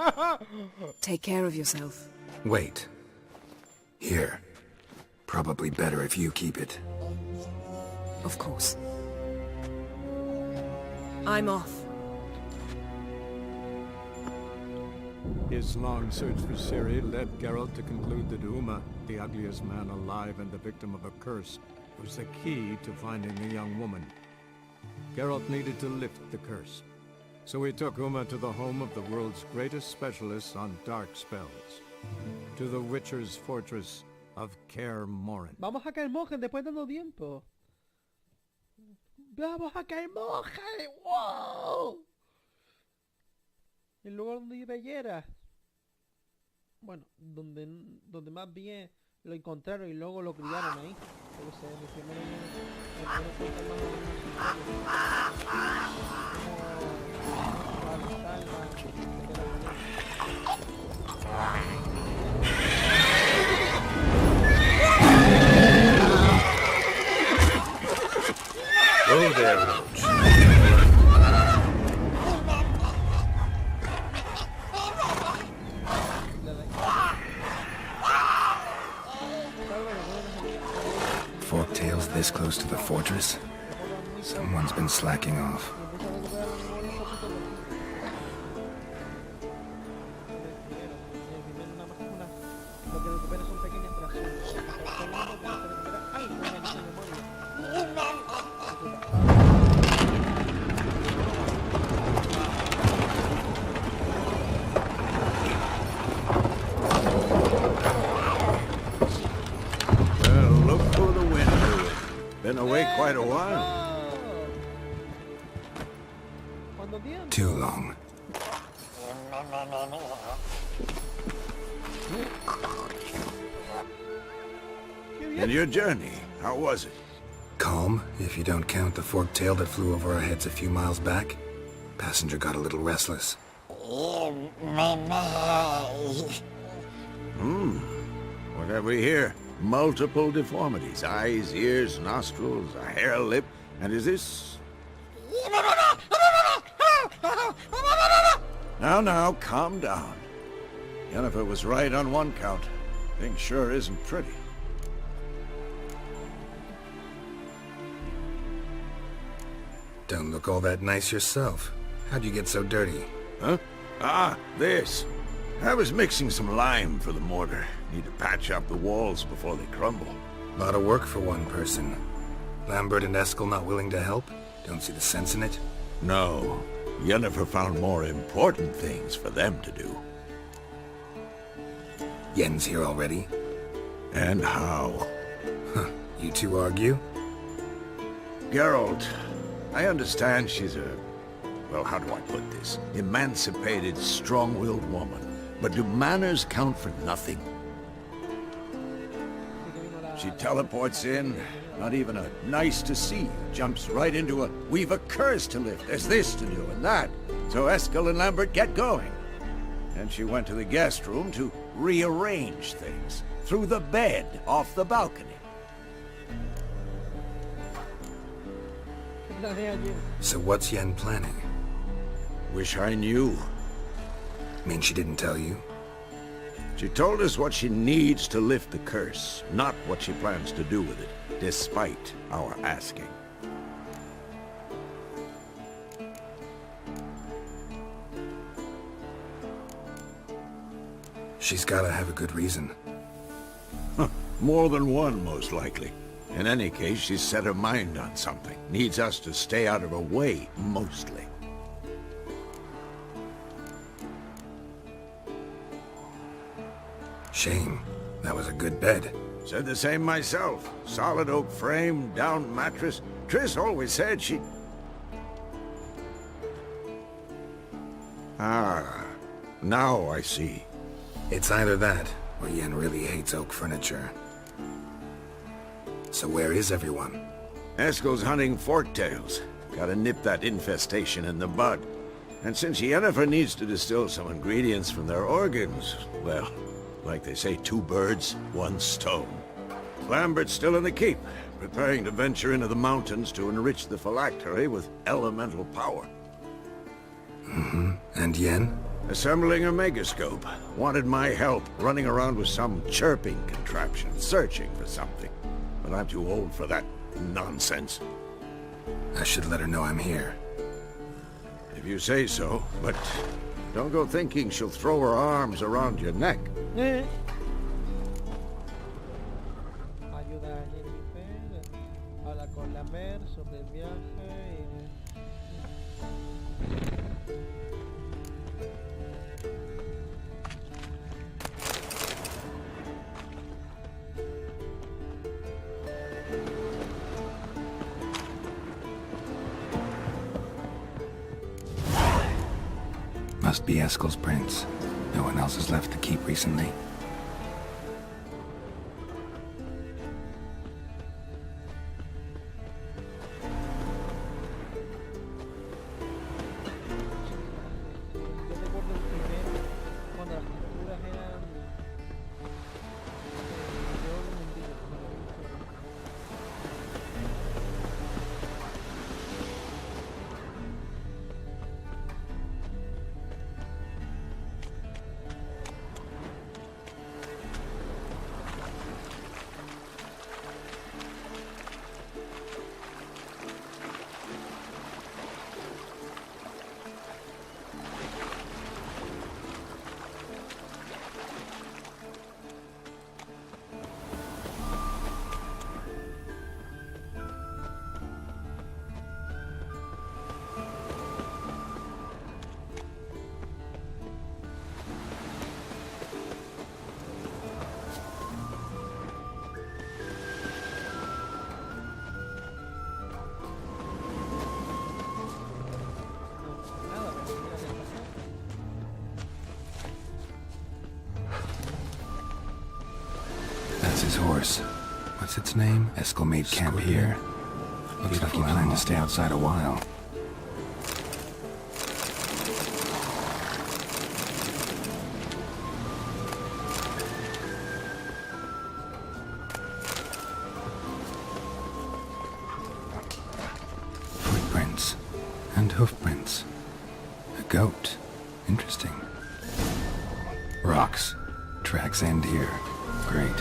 Take care of yourself. Wait. Here. Probably better if you keep it. Of course. I'm off. His long search for Ciri led Geralt to conclude that Uma, the ugliest man alive and the victim of a curse, was the key to finding the young woman. Geralt needed to lift the curse, so he took Uma to the home of the world's greatest specialists on dark spells, to the Witcher's fortress of Caer Morhen. Vamos a Caer Morhen después de tanto tiempo. Vamos a Caer Morhen. ¡Wow! El lugar donde vive Yera. Bueno, donde más bien lo encontraron y luego lo criaron ahí. Yo sé, mi primero Oh there, Roach. Forktails this close to the fortress? Someone's been slacking off. Been away quite a while. Too long. And your journey, how was it? Calm, if you don't count the forktail that flew over our heads a few miles back. Passenger got a little restless. What have we here? Multiple deformities. Eyes, ears, nostrils, a hair lip. And is this... Now, calm down. Yennefer was right on one count. Thing sure isn't pretty. Don't look all that nice yourself. How'd you get so dirty? Huh? Ah, this. I was mixing some lime for the mortar. Need to patch up the walls before they crumble. Lot of work for one person. Lambert and Eskel not willing to help? Don't see the sense in it? No. Yennefer found more important things for them to do. Yen's here already? And how? Huh. You two argue? Geralt, I understand she's a... well, how do I put this? Emancipated, strong-willed woman. But do manners count for nothing? She teleports in, not even a nice to see, jumps right into a, we've a curse to lift, there's this to do and that. So Eskel and Lambert get going. And she went to the guest room to rearrange things. through the bed off the balcony. So what's Yen planning? Wish I knew. Mean she didn't tell you? She told us what she needs to lift the curse, not what she plans to do with it, despite our asking. She's gotta have a good reason. More than one, most likely. In any case, she's set her mind on something. Needs us to stay out of her way, mostly. Shame. That was a good bed. Said the same myself. Solid oak frame, down mattress. Triss always said she'd... Ah, now I see. It's either that, or Yen really hates oak furniture. So where is everyone? Eskel's hunting forktails. Gotta nip that infestation in the bud. And since Yennefer needs to distill some ingredients from their organs, well, like they say, 2 birds, 1 stone. Lambert's still in the keep, preparing to venture into the mountains to enrich the phylactery with elemental power. Mm-hmm. And Yen? Assembling a megascope. Wanted my help, running around with some chirping contraption, searching for something. But I'm too old for that nonsense. I should let her know I'm here. If you say so, but don't go thinking she'll throw her arms around your neck. Ayuda a Yennefer, habla con Emhyr sobre el viaje Must be Eskel's prince. No one else has left the keep recently. That's his horse. What's its name? Eskel made camp here. Looks like he planned to stay outside a while. Footprints. And hoofprints. A goat. Interesting. Rocks. Tracks end here. Great.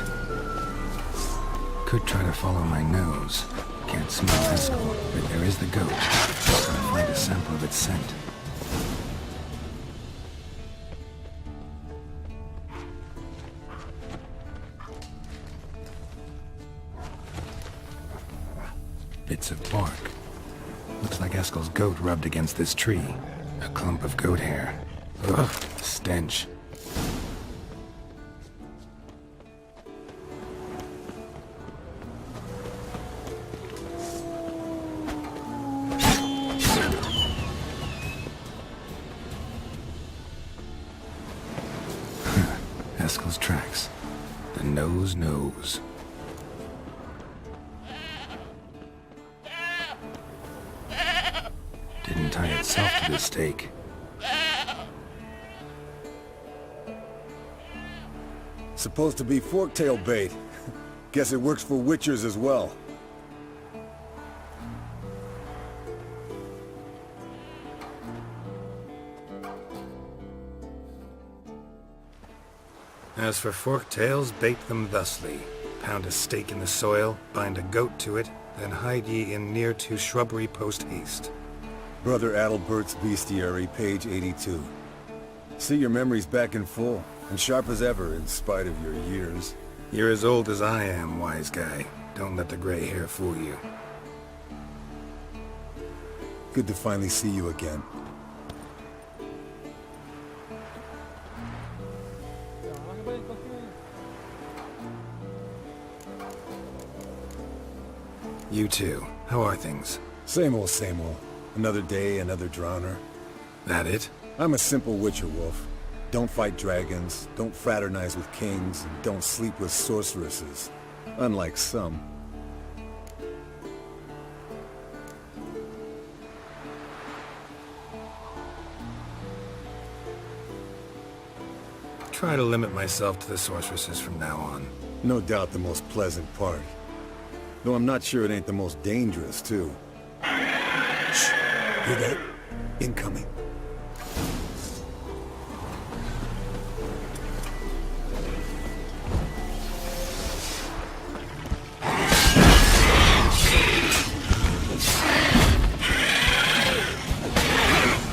Could try to follow my nose. Can't smell Eskel, but there is the goat. Gotta find a sample of its scent. Bits of bark. Looks like Eskel's goat rubbed against this tree. A clump of goat hair. Ugh, stench. Eskel's tracks. The nose knows. Didn't tie itself to the stake. supposed to be forktail bait. Guess it works for witchers as well. As for forktails, bait them thusly. Pound a stake in the soil, bind a goat to it, then hide ye in near to shrubbery post-haste. Brother Adalbert's Bestiary, page 82. See your memories back in full, and sharp as ever in spite of your years. You're as old as I am, wise guy. Don't let the gray hair fool you. Good to finally see you again. You too. How are things? Same old, same old. Another day, another drowner. That it? I'm a simple witcher wolf. Don't fight dragons, don't fraternize with kings, and don't sleep with sorceresses. Unlike some. Try to limit myself to the sorceresses from now on. No doubt the most pleasant part. Though I'm not sure it ain't the most dangerous, too. Shh! Hear that? Incoming.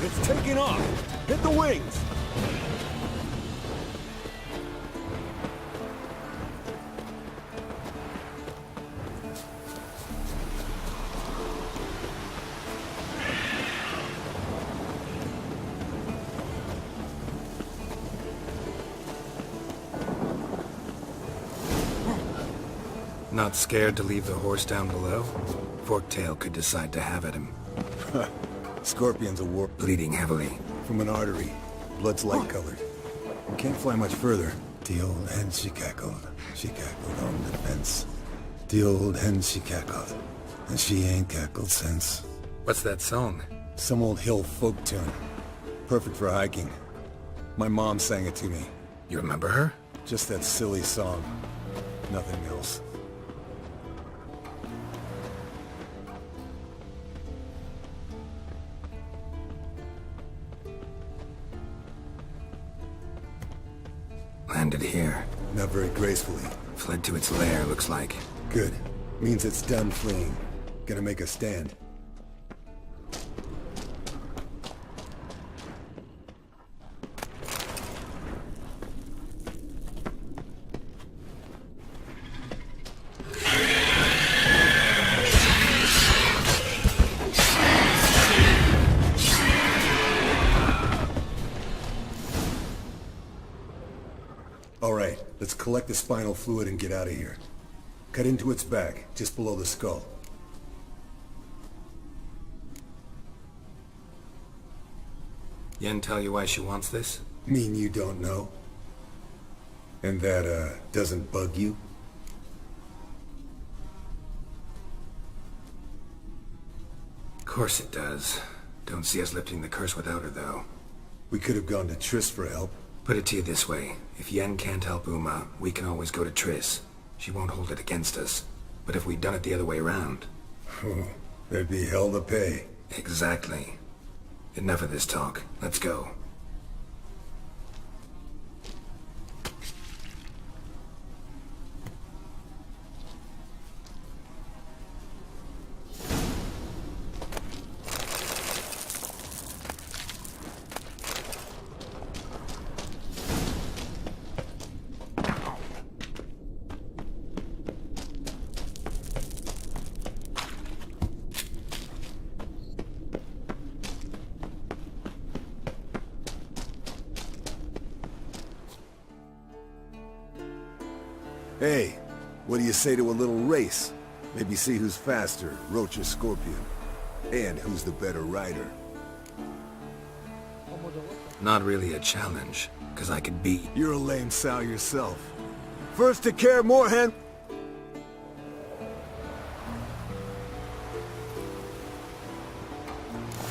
It's taking off! Hit the wings! Not scared to leave the horse down below? Forktail could decide to have at him. Scorpion's a war... Bleeding heavily. From an artery. Blood's light-colored. Can't fly much further. The old hen she cackled on the fence. The old hen she cackled. And she ain't cackled since. What's that song? Some old hill folk tune. Perfect for hiking. My mom sang it to me. You remember her? Just that silly song. Nothing else. Landed here. Not very gracefully. Fled to its lair, looks like. Good. Means it's done fleeing. Gonna make a stand. Alright, let's collect the spinal fluid and get out of here. Cut into its back, just below the skull. Yen tell you why she wants this? Mean you don't know? And that, doesn't bug you? Of course it does. Don't see us lifting the curse without her, though. We could have gone to Triss for help. Put it to you this way. If Yen can't help Uma, we can always go to Triss. She won't hold it against us. But if we'd done it the other way around... There'd be hell to pay. Exactly. Enough of this talk. Let's go. Hey, what do you say to a little race? Maybe see who's faster, Roach or Scorpion. And who's the better rider. Not really a challenge, because I could beat... You're a lame sow yourself. First to Caer, Morhen!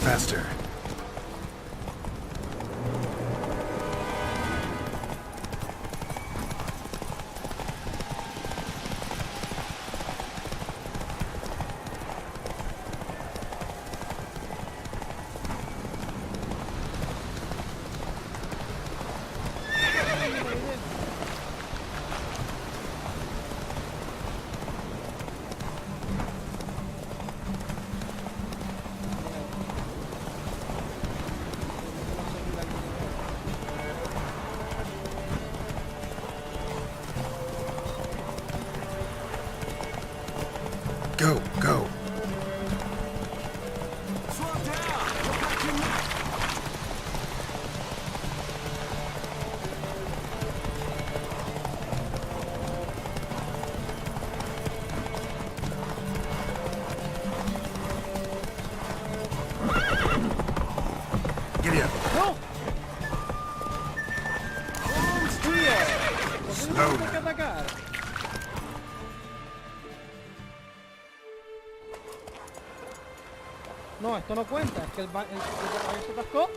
Faster. No, esto no cuenta. Es que el caballo se atascó.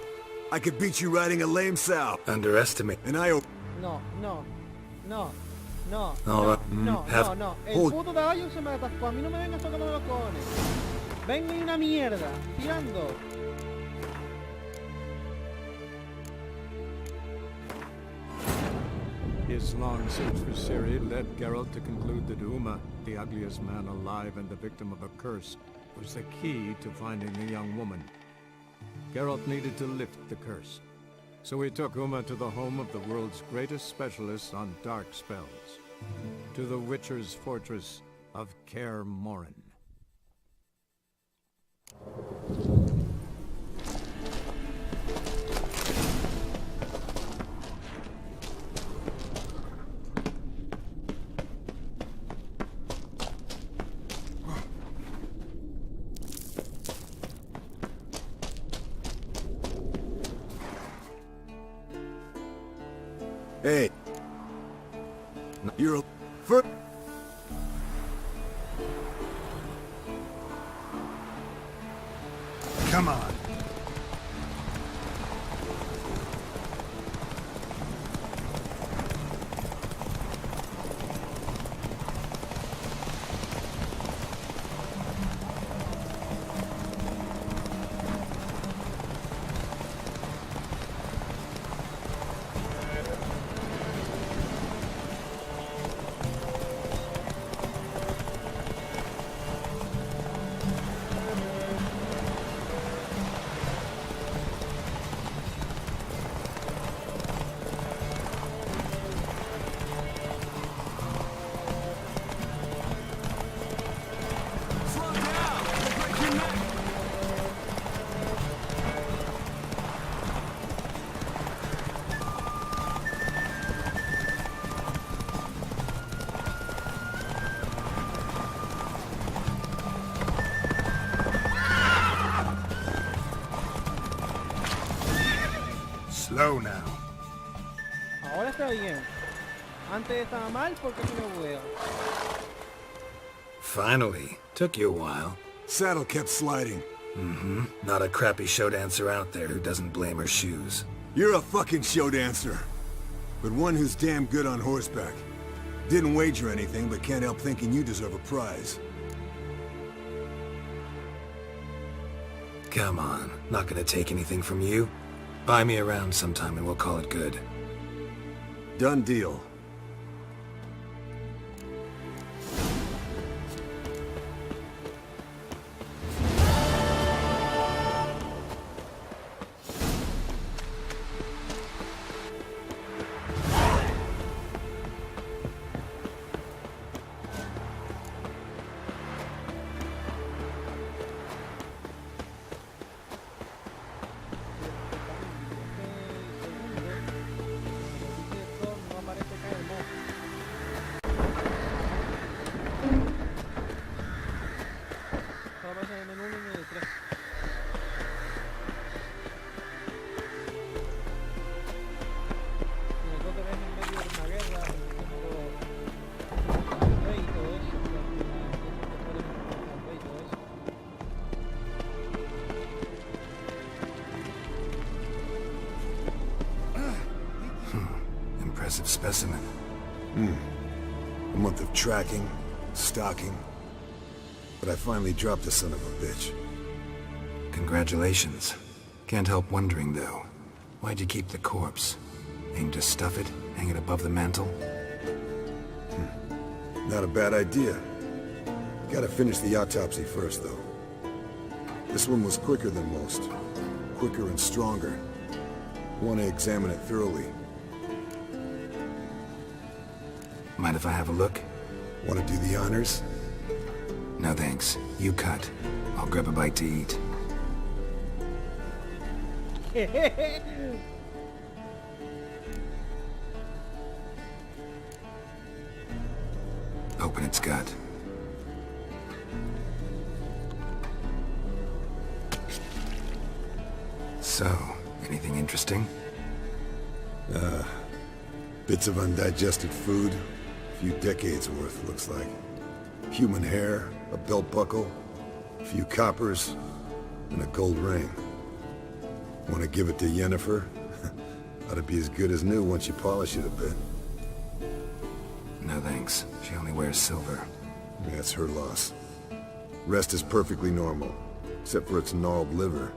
I could beat you riding a lame sow. Underestimate. And I... No. All right. No. El Hold. puto caballo se me atascó. A mí no me vengas tocando los cojones. Venga y una mierda. Tirando. His long search for Ciri led Geralt to conclude that Uma, the ugliest man alive and the victim of a curse, was the key to finding the young woman. Geralt needed to lift the curse, so he took Uma to the home of the world's greatest specialist on dark spells, to the Witcher's fortress of Kaer Morhen. Hey. You're a... Come on. Slow now. Ahora está bien. Antes estaba mal porque se me bugueó. Finally. Took you a while. Saddle kept sliding. Mm-hmm. Not a crappy show dancer out there who doesn't blame her shoes. You're a fucking show dancer. But one who's damn good on horseback. Didn't wager anything, but can't help thinking you deserve a prize. Come on. Not gonna take anything from you. Buy me around sometime and we'll call it good. Done deal. Impressive specimen. A month of tracking, stalking. But I finally dropped the son of a bitch. Congratulations. Can't help wondering, though. Why'd you keep the corpse? Aim to stuff it? Hang it above the mantle? Not a bad idea. Gotta finish the autopsy first, though. This one was quicker than most. Quicker and stronger. Want to examine it thoroughly. Mind if I have a look? Want to do the honors? No thanks. You cut. I'll grab a bite to eat. Open its gut. So, anything interesting? Bits of undigested food. A few decades worth, looks like. Human hair, a belt buckle, a few coppers, And a gold ring. Want to give it to Yennefer? Ought to be as good as new once you polish it a bit. No thanks. She only wears silver. That's her loss. Rest is perfectly normal, except for its gnarled liver.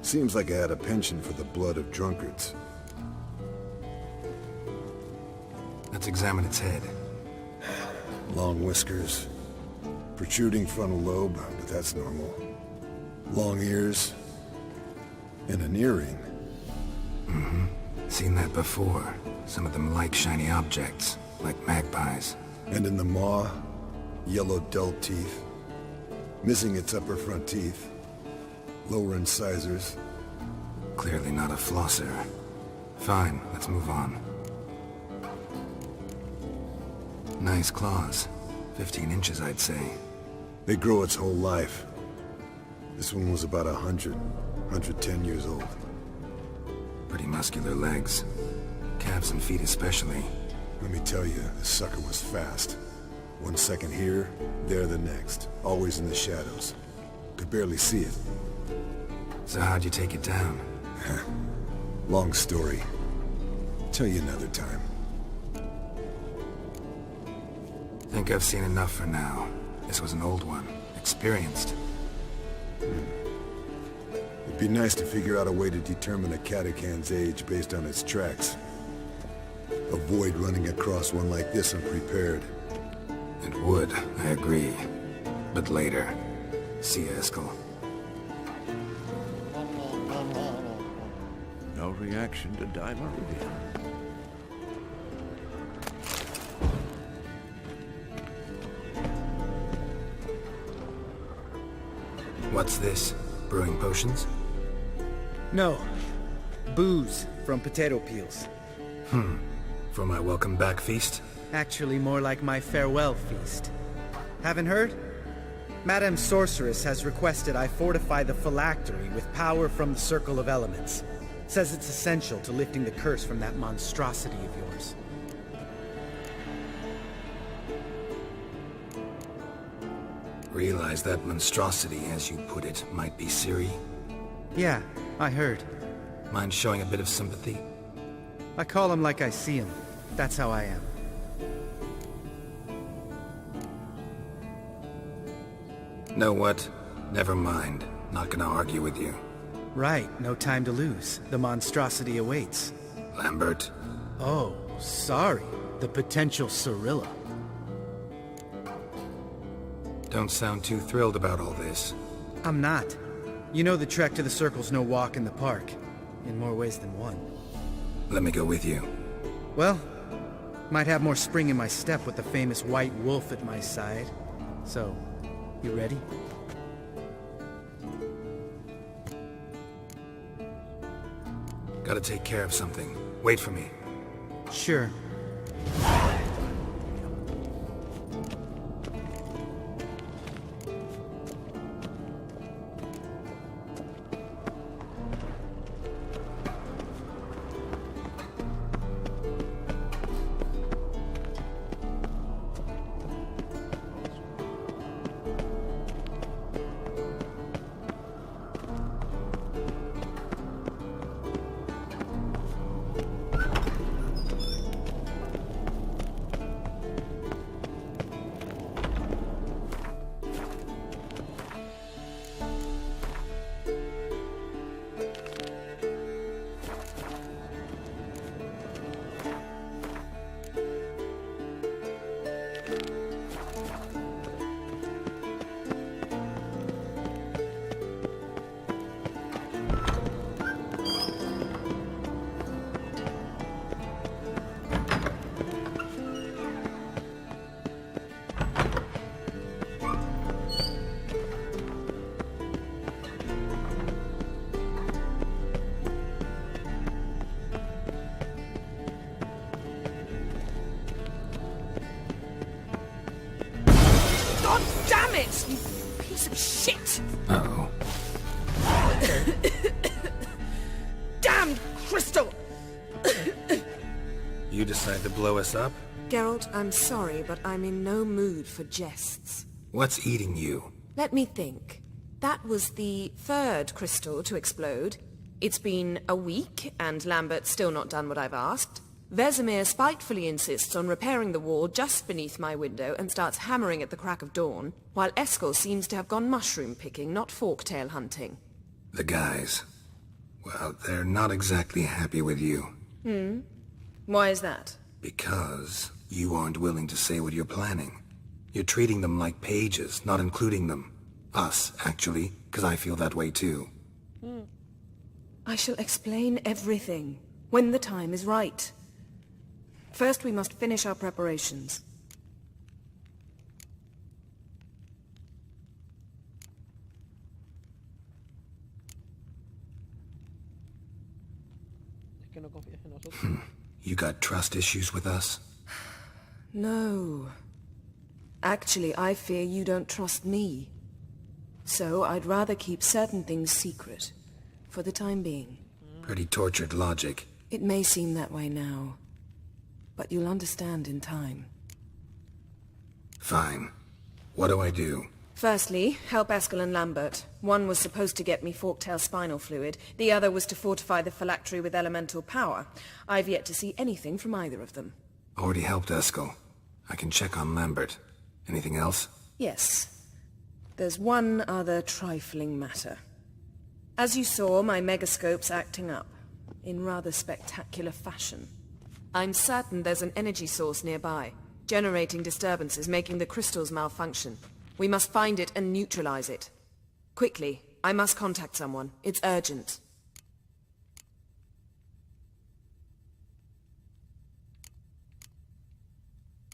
Seems like I had a penchant for the blood of drunkards. Let's examine its head. Long whiskers. Protruding frontal lobe, but that's normal. Long ears. And an earring. Mm-hmm. Seen that before. Some of them like shiny objects, like magpies. And in the maw, yellow dull teeth. Missing its upper front teeth. Lower incisors. Clearly not a flosser. Fine, let's move on. Nice claws. 15 inches, I'd say. They grow its whole life. This one was about 110 years old. Pretty muscular legs. Calves and feet especially. Let me tell you, this sucker was fast. 1 second here, there the next. Always in the shadows. Could barely see it. So how'd you take it down? Long story. Tell you another time. Think I've seen enough for now. This was an old one. Experienced. It'd be nice to figure out a way to determine a catacan's age based on its tracks. Avoid running across one like this unprepared. It would, I agree. But later. See ya, Eskel. No reaction to De Rivia. What's this? Brewing potions? No. Booze from potato peels. For my welcome back feast? Actually more like my farewell feast. Haven't heard? Madame Sorceress has requested I fortify the phylactery with power from the Circle of Elements. Says it's essential to lifting the curse from that monstrosity of yours. Realize that monstrosity, as you put it, might be Ciri? Yeah, I heard. Mind showing a bit of sympathy? I call him like I see him. That's how I am. Know what? Never mind. Not gonna argue with you. Right, no time to lose. The monstrosity awaits. Lambert? Oh, sorry. The potential Cirilla. Don't sound too thrilled about all this. I'm not. You know the trek to the Circle's no walk in the park. In more ways than one. Let me go with you. Well, might have more spring in my step with the famous white wolf at my side. So, you ready? Gotta take care of something. Wait for me. Sure. Damn it! You piece of shit! Uh-oh. Damn crystal! You decide to blow us up? Geralt, I'm sorry, but I'm in no mood for jests. What's eating you? Let me think. That was the third crystal to explode. It's been a week, and Lambert's still not done what I've asked. Vesemir spitefully insists on repairing the wall just beneath my window and starts hammering at the crack of dawn, while Eskel seems to have gone mushroom picking, not forktail hunting. The guys. Well, they're not exactly happy with you. Why is that? Because you aren't willing to say what you're planning. You're treating them like pages, not including them. Us, actually, because I feel that way too. I shall explain everything, when the time is right. First, we must finish our preparations. You got trust issues with us? No. Actually, I fear you don't trust me. So I'd rather keep certain things secret, for the time being. Pretty tortured logic. It may seem that way now, but you'll understand in time. Fine. What do I do? Firstly, help Eskel and Lambert. One was supposed to get me forktail spinal fluid, the other was to fortify the phylactery with elemental power. I've yet to see anything from either of them. Already helped Eskel. I can check on Lambert. Anything else? Yes. There's one other trifling matter. As you saw, my megascope's acting up, in rather spectacular fashion. I'm certain there's an energy source nearby, generating disturbances, making the crystals malfunction. We must find it and neutralize it. Quickly, I must contact someone. It's urgent.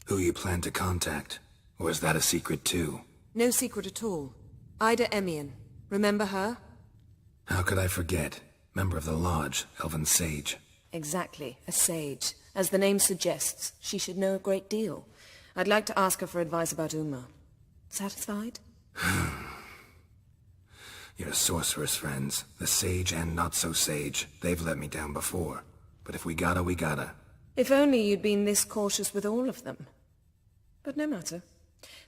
Who you plan to contact? Or is that a secret too? No secret at all. Ida Emhyr. Remember her? How could I forget? Member of the Lodge, Elven Sage. Exactly, a sage. As the name suggests, she should know a great deal. I'd like to ask her for advice about Uma. Satisfied? Your sorceress friends, the sage and not-so-sage, they've let me down before. But if we gotta, we gotta. If only you'd been this cautious with all of them. But no matter.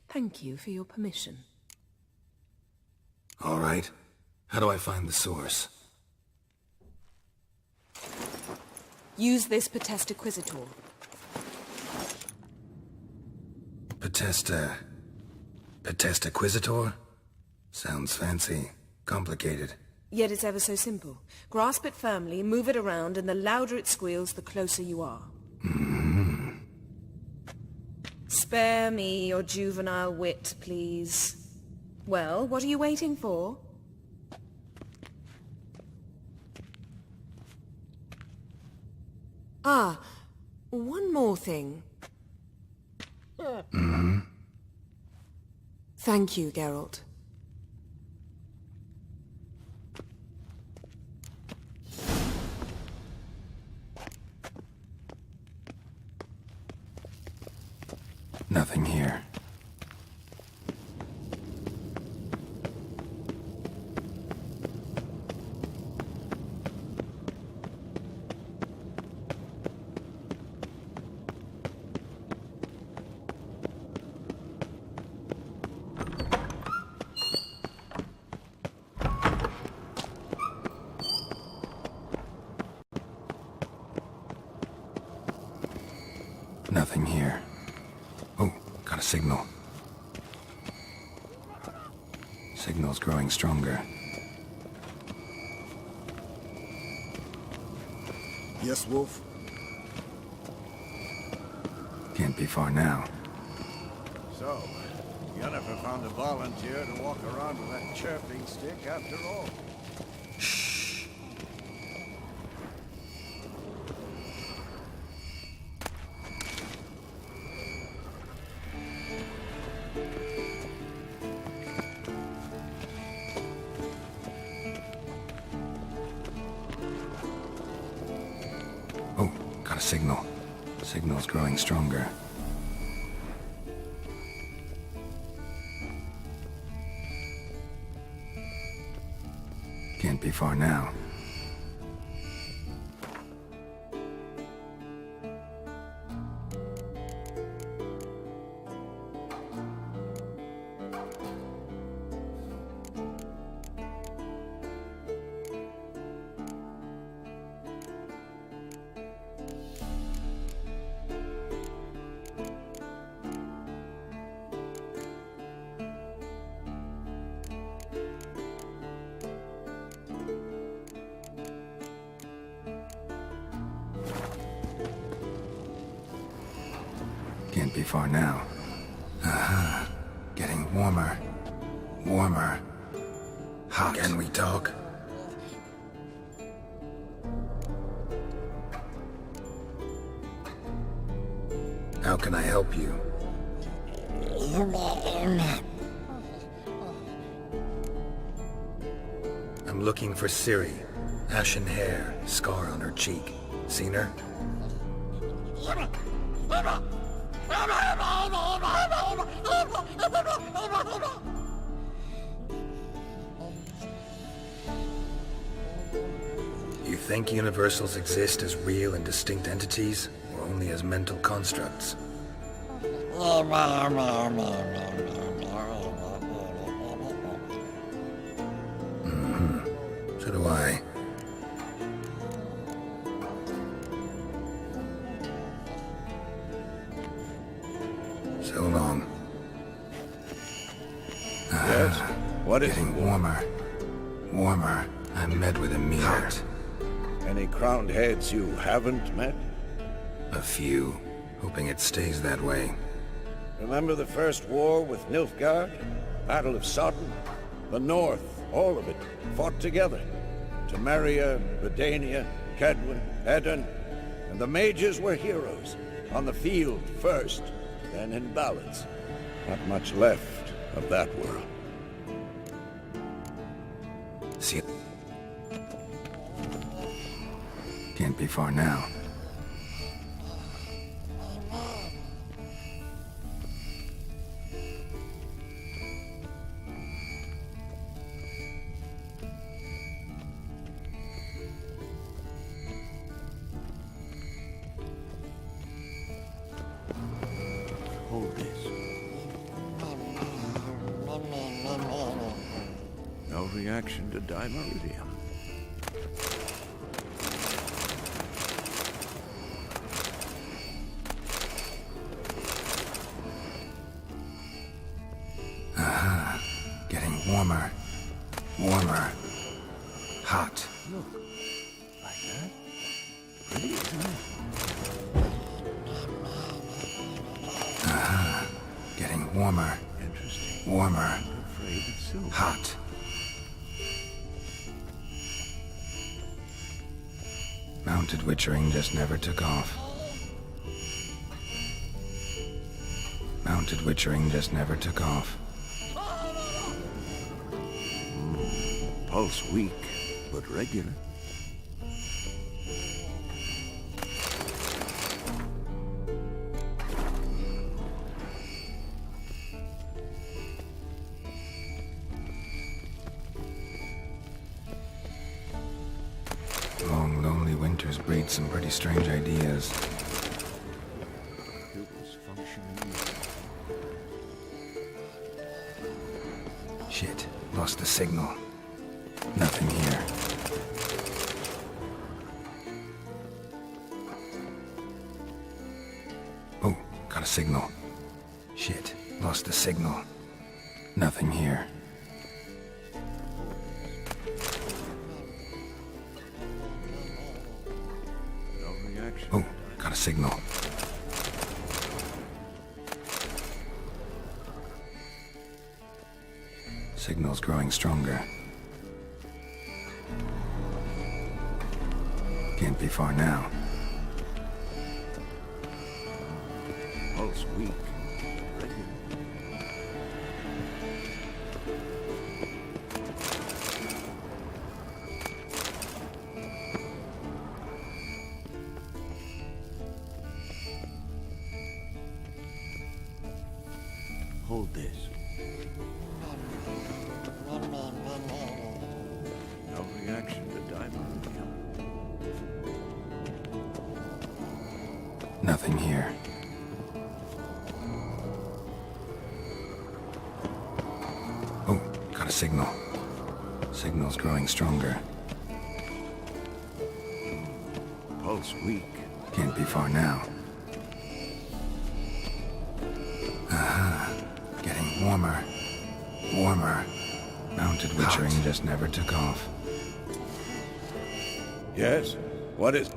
Thank you for your permission. All right. How do I find the source? Use this Potestaquizitor. Potestaquizitor? Sounds fancy. Complicated. Yet it's ever so simple. Grasp it firmly, move it around, and the louder it squeals, the closer you are. Spare me your juvenile wit, please. Well, what are you waiting for? Ah, one more thing. Thank you, Geralt. Nothing here. Nothing here. Oh, got a signal. Signal's growing stronger. Yes, Wolf? Can't be far now. So, Yennefer found a volunteer to walk around with that chirping stick after all. Oh, got a signal. Signal's growing stronger. Can't be far now. Can't be far now. Aha. Getting warmer. Warmer. Hot. Can we talk? How can I help you? I'm looking for Ciri. Ashen hair, scar on her cheek. Seen her? You think universals exist as real and distinct entities, or only as mental constructs? So do I. So long. Yes? What is getting warmer. Warmer. I'm met with Emhyr. Any crowned heads you haven't met? A few. Hoping it stays that way. Remember the first war with Nilfgaard? Battle of Sodden? The North, all of it, fought together. Temeria, Redania, Kedwin, Edan, and the mages were heroes. On the field first, then in ballads. Not much left of that world. See it. Can't be far now. Hold this. No reaction to dimeridium. Aha. Getting warmer. Warmer. Hot. Look. Like that. Pretty, isn't it? Aha. Getting warmer. Interesting. Warmer. Afraid of silver. Hot. Mounted witchering just never took off. Mounted witchering just never took off. Pulse weak, but regular. Long, lonely winters breed some pretty strange ideas. Shit, lost the signal. Nothing here. Oh, got a signal. Shit, lost the signal. Nothing here. No reaction. Oh, got a signal. Signal's growing stronger. Can't be far now. Pulse weak, regular. Hold this. No reaction to dimeridium. Nothing here. Oh, got a signal. Signal's growing stronger. Pulse weak. Can't be far now. Aha. Getting warmer. Warmer. Mounted witchering just never took off. Yes? What is...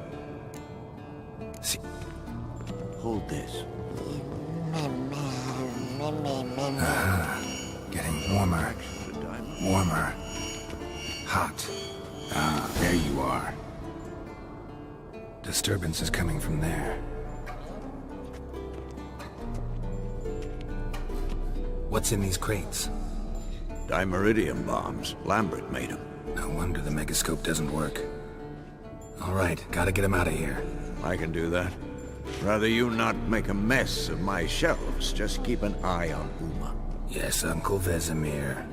See. Hold this. Getting warmer. Warmer. Hot. Ah, there you are. Disturbance is coming from there. What's in these crates? Dimeridium bombs. Lambert made them. No wonder the megascope doesn't work. All right, gotta get him out of here. I can do that. Rather you not make a mess of my shelves. Just keep an eye on Uma. Yes, Uncle Vesemir.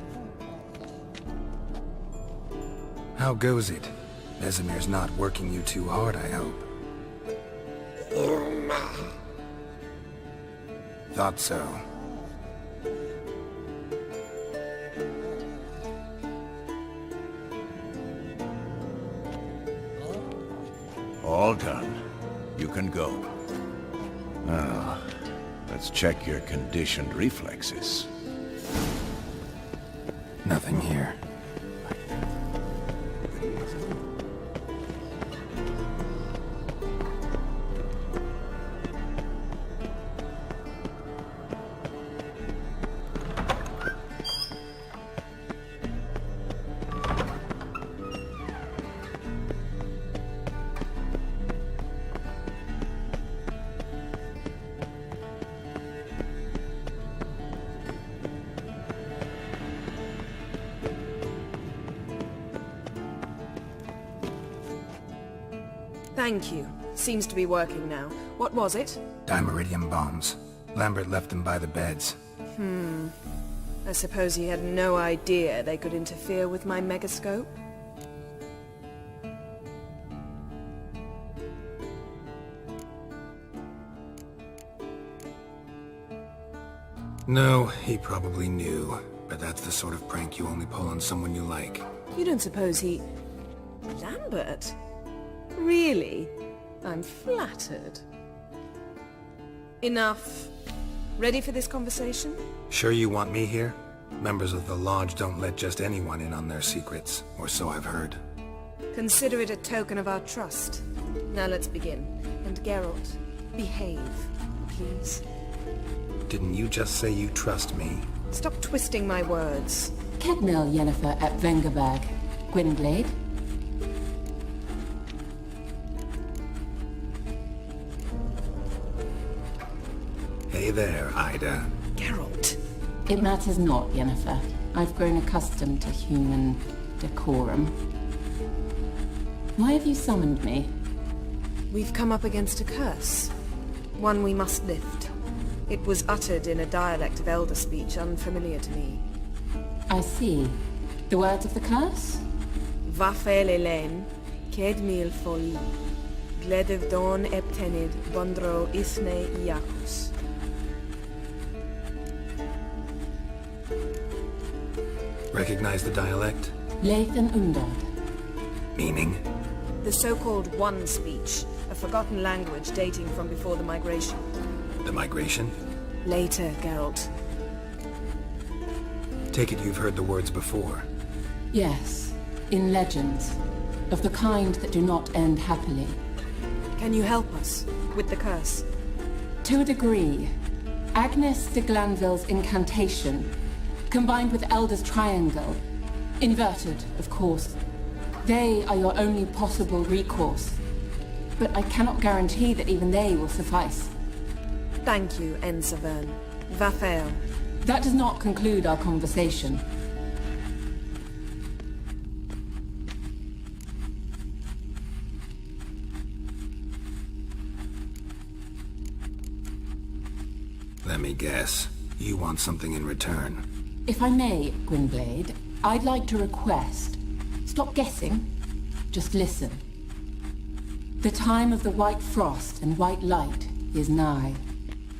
How goes it? Vesemir's not working you too hard, I hope. Uma. Thought so. All done. You can go. Now, let's check your conditioned reflexes. Nothing here. Thank you. Seems to be working now. What was it? Dimeridium bombs. Lambert left them by the beds. I suppose he had no idea they could interfere with my megascope? No, he probably knew. But that's the sort of prank you only pull on someone you like. You don't suppose he... Lambert? Really? I'm flattered. Enough. Ready for this conversation? Sure you want me here? Members of the Lodge don't let just anyone in on their secrets, or so I've heard. Consider it a token of our trust. Now let's begin. And Geralt, behave, please. Didn't you just say you trust me? Stop twisting my words. Kedmil Yennefer de Vengerberg. Gwynblade. Hey there, Ida. Geralt. It matters not, Yennefer. I've grown accustomed to human decorum. Why have you summoned me? We've come up against a curse. One we must lift. It was uttered in a dialect of Elder speech unfamiliar to me. I see. The words of the curse? Vafel Elen, Kedmil Foli, Gledev Don Eptenid, Bondro Ithne Iacus. Recognize the dialect? Lathan Undod. Meaning? The so-called One speech, a forgotten language dating from before the migration. The migration? Later, Geralt. Take it you've heard the words before. Yes, in legends. Of the kind that do not end happily. Can you help us with the curse? To a degree. Agnes de Glanville's incantation, combined with Elder's triangle, inverted, of course. They are your only possible recourse. But I cannot guarantee that even they will suffice. Thank you, Ensavern. Vafel. That does not conclude our conversation. Let me guess. You want something in return. If I may, Gwynblade, I'd like to request. Stop guessing. Just listen. The time of the white frost and white light is nigh.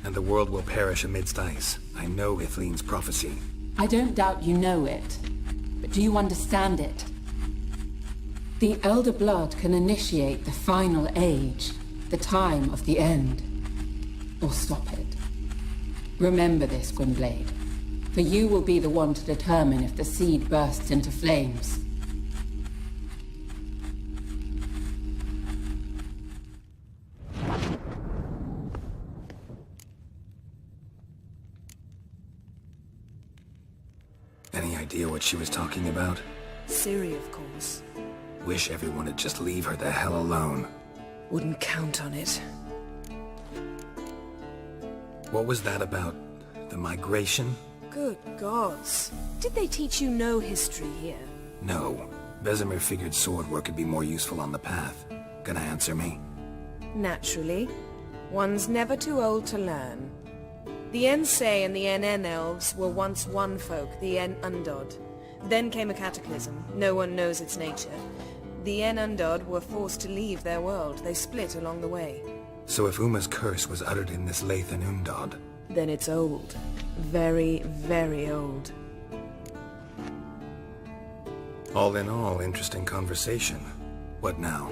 And the world will perish amidst ice. I know Ithlinne's prophecy. I don't doubt you know it. But do you understand it? The Elder Blood can initiate the final age, the time of the end. Or stop it. Remember this, Gwynblade. For you will be the one to determine if the seed bursts into flames. idea what she was talking about? Ciri, of course. Wish everyone would just leave her the hell alone. Wouldn't count on it. What was that about? The migration? Good gods. Did they teach you no history here? No. Vesemir figured sword work would be more useful on the path. Gonna answer me? Naturally. One's never too old to learn. The Ensei and the NN elves were once one folk, the En Undod. Then came a cataclysm. No one knows its nature. The En Undod were forced to leave their world. They split along the way. So if Uma's curse was uttered in this Lathan Undod... Then it's old. Very, very old. All in all, interesting conversation. What now?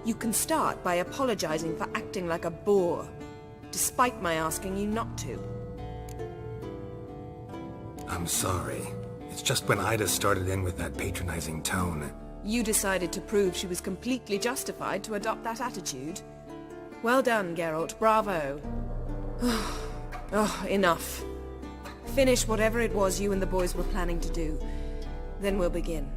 You can start by apologizing for acting like a boor, despite my asking you not to. I'm sorry. It's just when Ida started in with that patronizing tone... You decided to prove she was completely justified to adopt that attitude. Well done, Geralt. Bravo. Oh, enough. Finish whatever it was you and the boys were planning to do. Then we'll begin.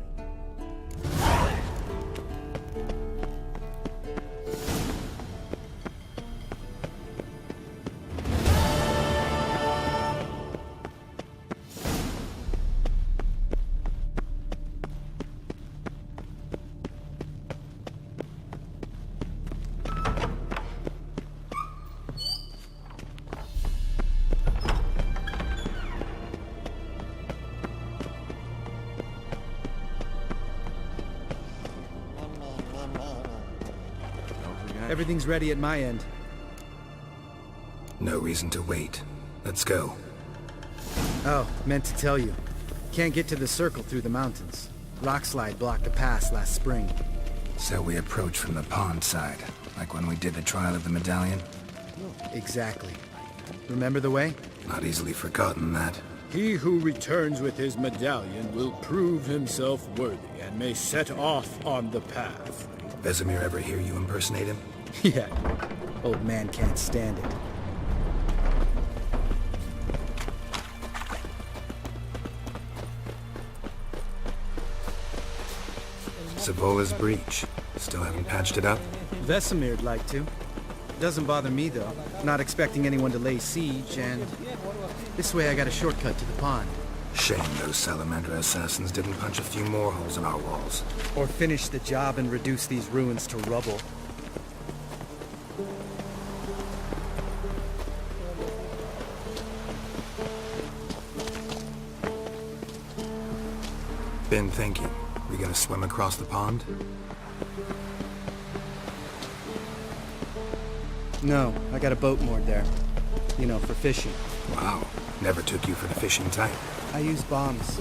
Everything's ready at my end. No reason to wait. Let's go. Oh, meant to tell you. Can't get to the circle through the mountains. Rockslide blocked the pass last spring. So we approach from the pond side, like when we did the trial of the medallion? Exactly. Remember the way? Not easily forgotten, that. He who returns with his medallion will prove himself worthy and may set off on the path. Vesemir ever hear you impersonate him? Yeah. Old man can't stand it. Savola's breach. Still haven't patched it up? Vesemir'd like to. Doesn't bother me, though. Not expecting anyone to lay siege, and... this way I got a shortcut to the pond. Shame those Salamandra assassins didn't punch a few more holes in our walls. Or finish the job and reduce these ruins to rubble. Been thinking. We gonna swim across the pond? No, I got a boat moored there. You know, for fishing. Wow. Never took you for the fishing type. I use bombs.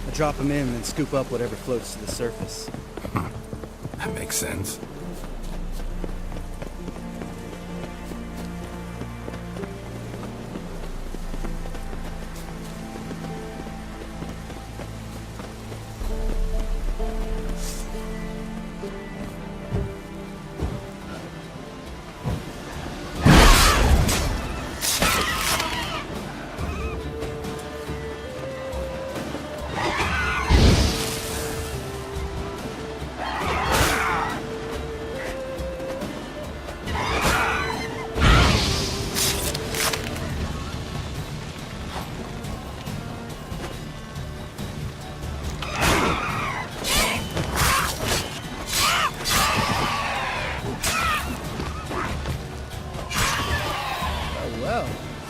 I drop them in and scoop up whatever floats to the surface. That makes sense.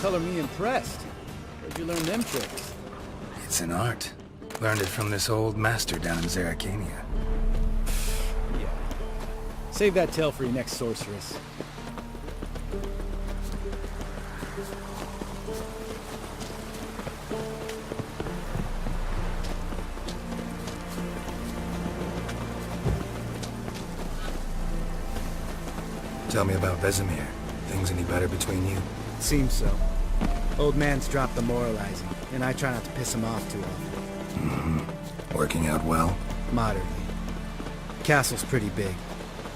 Color me impressed. Where'd you learn them tricks? It's an art. Learned it from this old master down in Zerrikania. Yeah. Save that tale for your next sorceress. Tell me about Vesemir. Things any better between you? Seems so. Old man's dropped the moralizing, and I try not to piss him off too often. Mm-hmm. Working out well? Moderately. Castle's pretty big.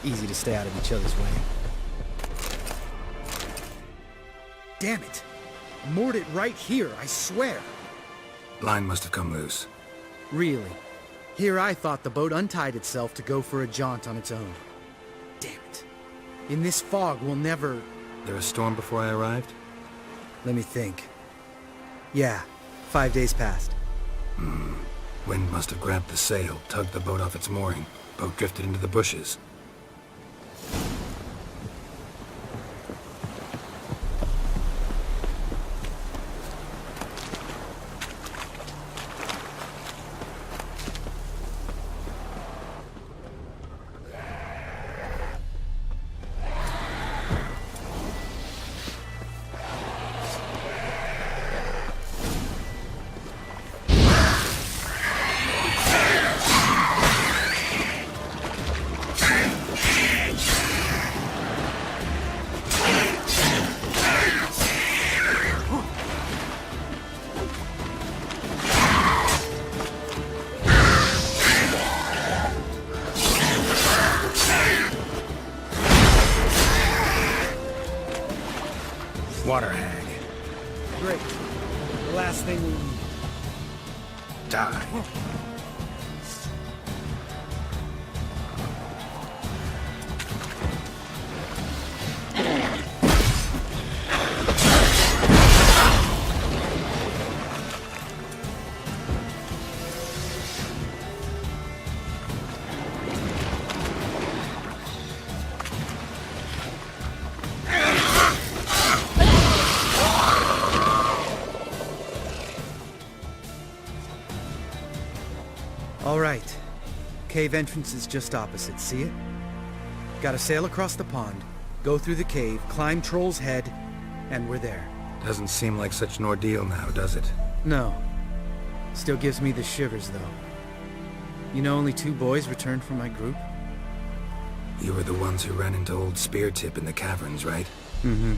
Easy to stay out of each other's way. Damn it! Moored it right here, I swear! Line must have come loose. Really. Here I thought the boat untied itself to go for a jaunt on its own. Damn it. In this fog, we'll never... There a storm before I arrived? Let me think. Yeah, 5 days passed. Wind must have grabbed the sail, tugged the boat off its mooring. Boat drifted into the bushes. Water hag. Great. The last thing we need. Die. All right. Cave entrance is just opposite, see it? Gotta sail across the pond, go through the cave, climb Troll's Head, and we're there. Doesn't seem like such an ordeal now, does it? No. Still gives me the shivers, though. You know only 2 boys returned from my group? You were the ones who ran into old Spear Tip in the caverns, right? Mm-hmm.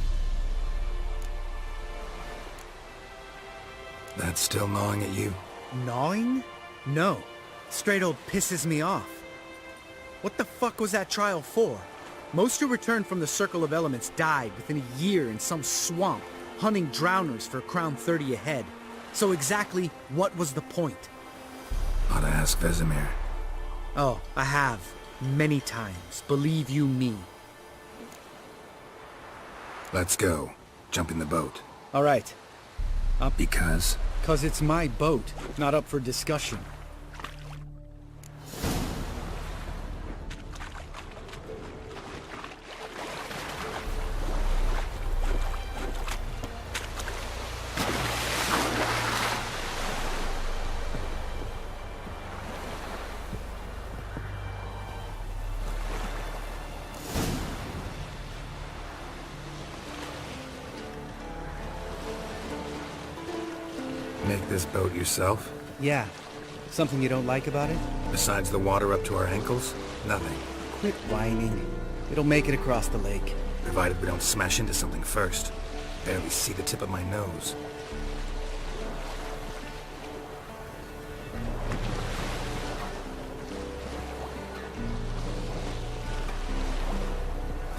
That's still gnawing at you? Gnawing? No. Straight old pisses me off. What the fuck was that trial for? Most who returned from the Circle of Elements died within a year in some swamp, hunting drowners for Crown 30 a head. So exactly what was the point? Ought to ask Vesemir. Oh, I have. Many times. Believe you me. Let's go. Jump in the boat. All right. Up. Because? 'Cause it's my boat, not up for discussion. Make this boat yourself? Yeah. Something you don't like about it? Besides the water up to our ankles? Nothing. Quit whining. It'll make it across the lake. Provided we don't smash into something first. Barely see the tip of my nose.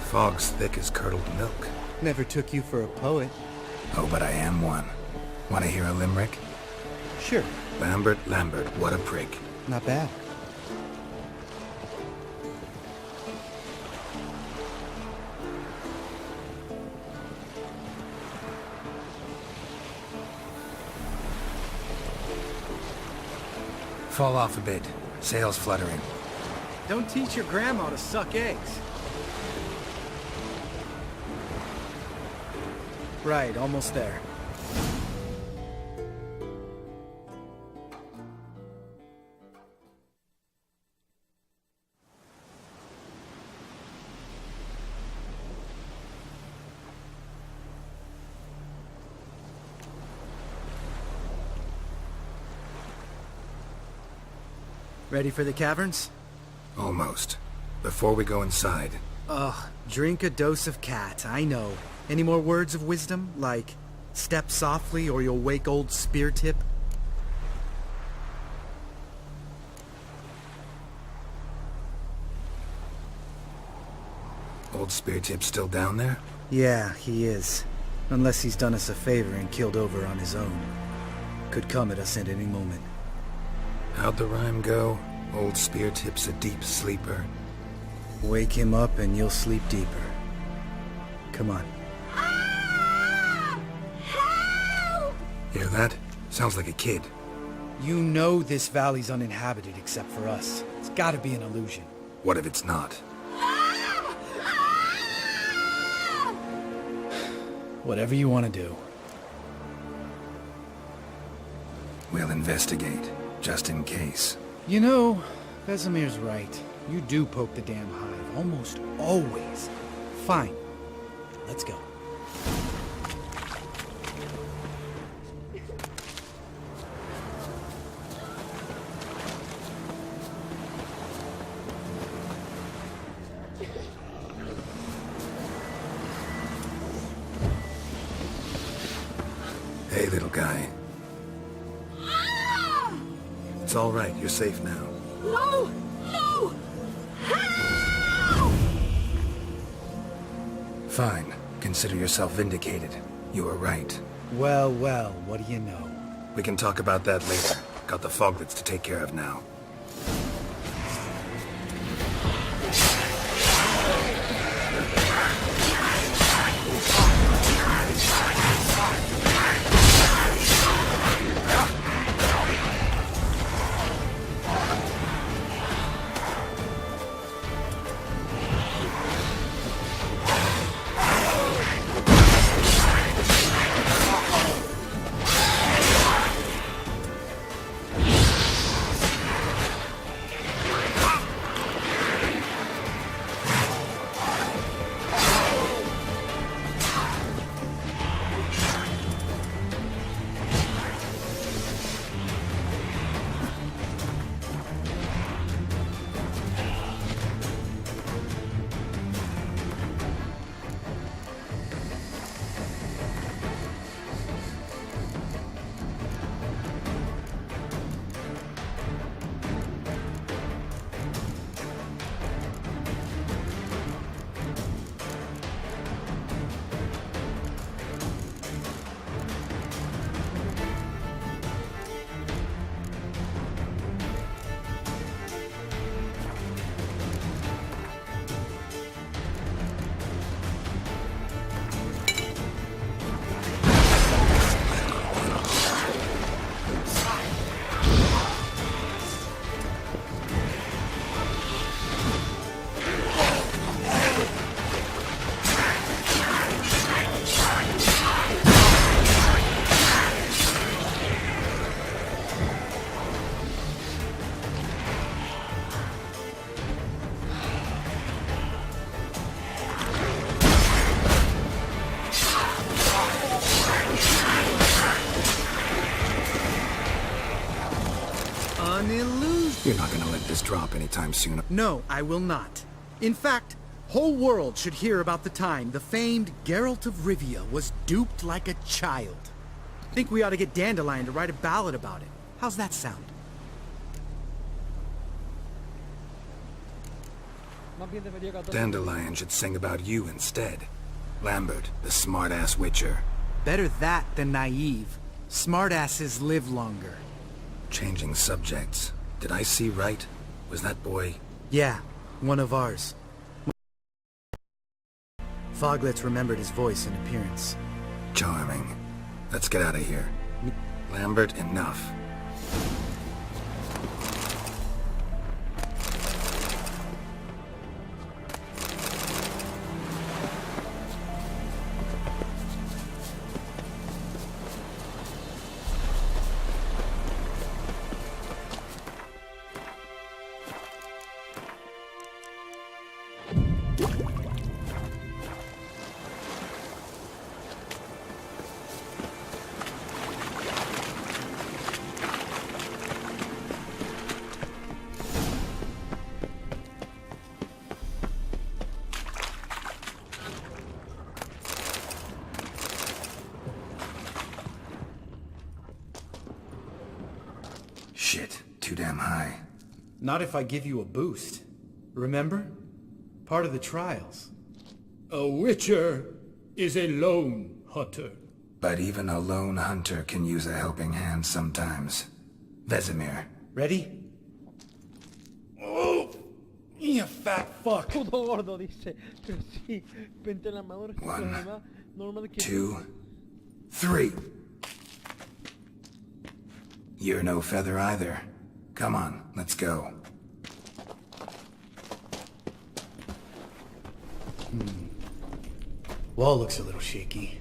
Fog's thick as curdled milk. Never took you for a poet. Oh, but I am one. Want to hear a limerick? Sure. Lambert, what a prig. Not bad. Fall off a bit. Sails fluttering. Don't teach your grandma to suck eggs. Right, almost there. Ready for the caverns? Almost. Before we go inside. Ugh, drink a dose of cat, I know. Any more words of wisdom? Like, step softly or you'll wake old Spear Tip? Old Spear Tip's still down there? Yeah, he is. Unless he's done us a favor and killed over on his own. Could come at us at any moment. How'd the rhyme go? Old spear tip's a deep sleeper. Wake him up and you'll sleep deeper. Come on. Hear that? Sounds like a kid. You know this valley's uninhabited except for us. It's gotta be an illusion. What if it's not? Whatever you want to do. We'll investigate, just in case. You know, Vesemir's right. You do poke the damn hive, almost always. Fine. Let's go. Hey, little guy. It's all right. You're safe now. No! No! Fine. Consider yourself vindicated. You were right. Well, well, what do you know? We can talk about that later. Got the foglets to take care of now. You're not gonna let this drop anytime soon. No, I will not. In fact, whole world should hear about the time the famed Geralt of Rivia was duped like a child. Think we ought to get Dandelion to write a ballad about it. How's that sound? Dandelion should sing about you instead. Lambert, the smart-ass witcher. Better that than naive. Smartasses live longer. Changing subjects. Did I see right? Was that boy... Yeah, one of ours. Foglets remembered his voice and appearance. Charming. Let's get out of here. Lambert, enough. Shit, too damn high. Not if I give you a boost. Remember? Part of the trials. A witcher is a lone hunter. But even a lone hunter can use a helping hand sometimes. Vesemir, Ready? Oh, you fat fuck. Puto gordo, dice. Pero sí, vente la armadura. 1, 2, 3. You're no feather either. Come on, let's go. Wall looks a little shaky.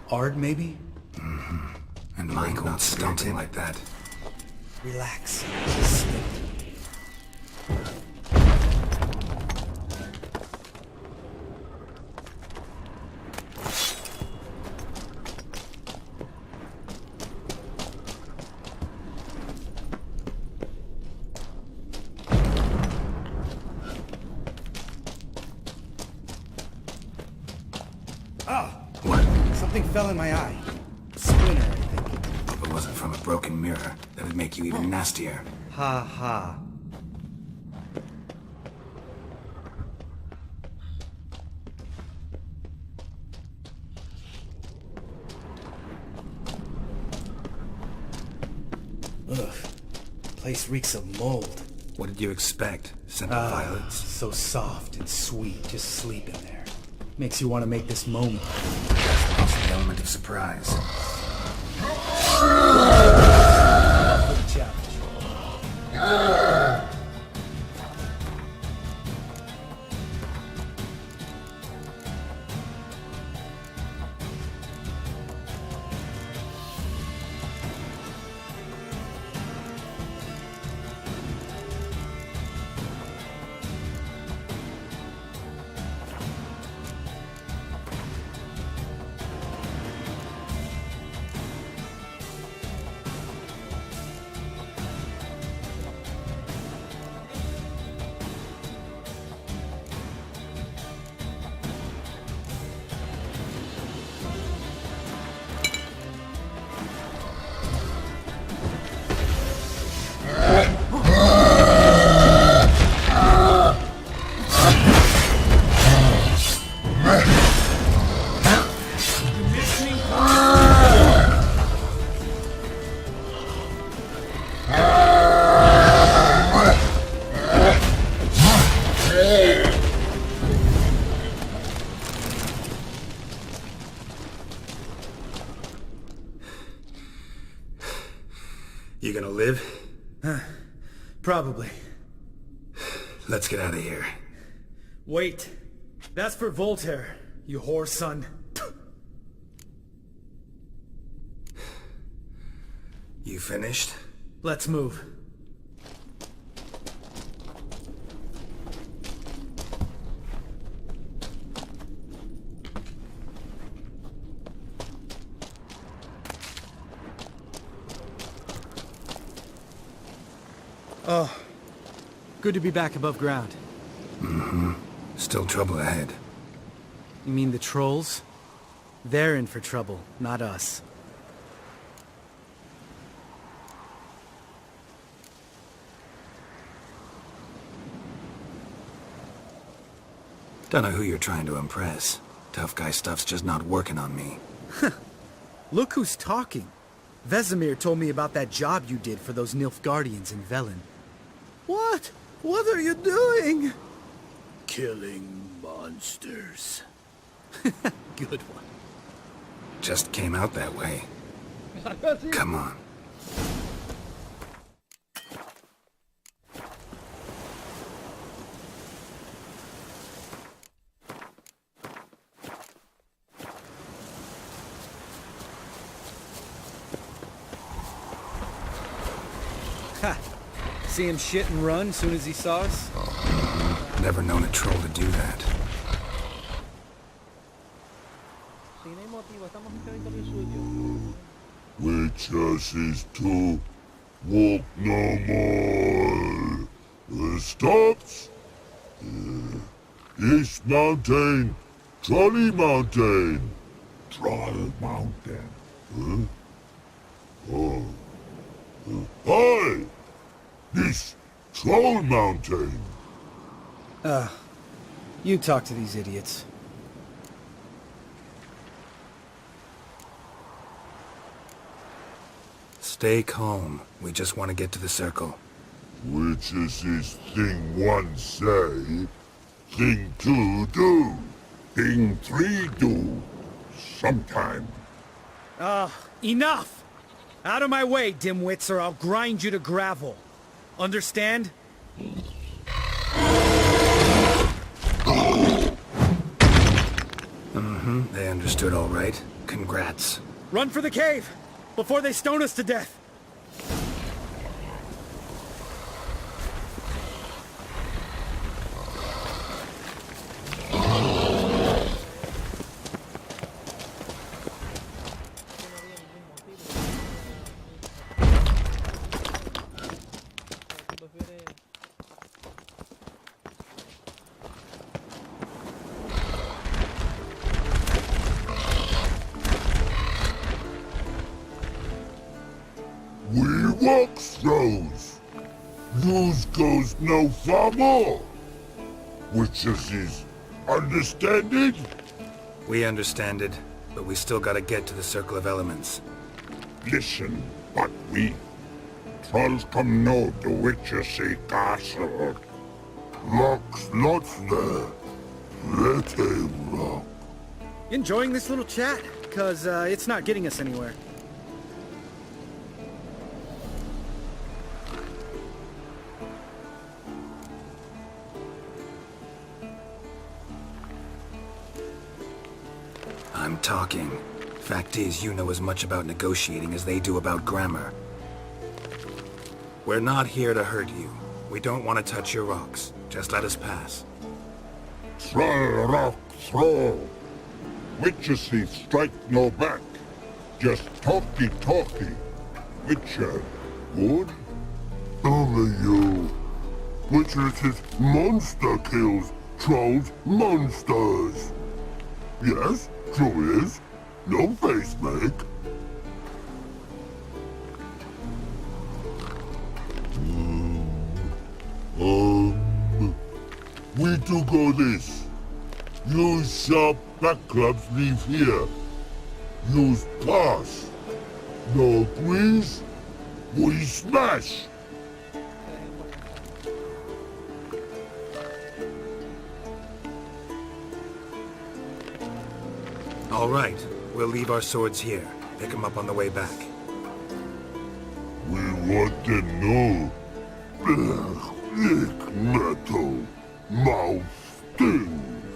Hard, maybe? Mm-hmm. And mine not stomping like that. Relax. Slip. Something fell in my eye. Splinter, I think. If it wasn't from a broken mirror, that'd make you even nastier. Ha ha. Ugh. Place reeks of mold. What did you expect? Scent of violets? So soft and sweet, just sleeping there. Makes you want to make this moment. Lost the element of surprise. You gonna live? Probably. Let's get out of here. Wait. That's for Voltaire, you whore son. You finished? Let's move. Oh, good to be back above ground. Mm-hmm. Still trouble ahead. You mean the trolls? They're in for trouble, not us. Don't know who you're trying to impress. Tough guy stuff's just not working on me. Look who's talking. Vesemir told me about that job you did for those Nilfgaardians in Velen. What? What are you doing? Killing monsters. Good one. Just came out that way. Come on. Ha! See him shit and run soon as he saw us? Never known a troll to do that. Which is to walk no more. Stops. East Mountain, Trolley Mountain. Troll Mountain. Huh? Oh. Hi! This Troll Mountain. You talk to these idiots. Stay calm. We just want to get to the circle. Which is his thing one say, thing two do, thing three do, sometime. Enough! Out of my way, dimwits, or I'll grind you to gravel. Understand? They understood all right. Congrats. Run for the cave! Before they stone us to death! We walk those. News goes no far more. Which is understand it? We understand it, but we still gotta get to the Circle of Elements. Listen, but we trolls come know the witcher say castle. Locks lots there. Let him rock. Enjoying this little chat? Cause it's not getting us anywhere. I'm talking. Fact is, you know as much about negotiating as they do about grammar. We're not here to hurt you. We don't want to touch your rocks. Just let us pass. Troll rock throw. Witches he strike no back. Just talky. Witcher, good? Only you. Witcher is monster kills. Trolls monsters. Yes, true is. No face make. We do go this. Use sharp back clubs leave here. Use pass. No agrees? We smash. All right. We'll leave our swords here. Pick them up on the way back. We want to know. Lick metal. Mouth stings.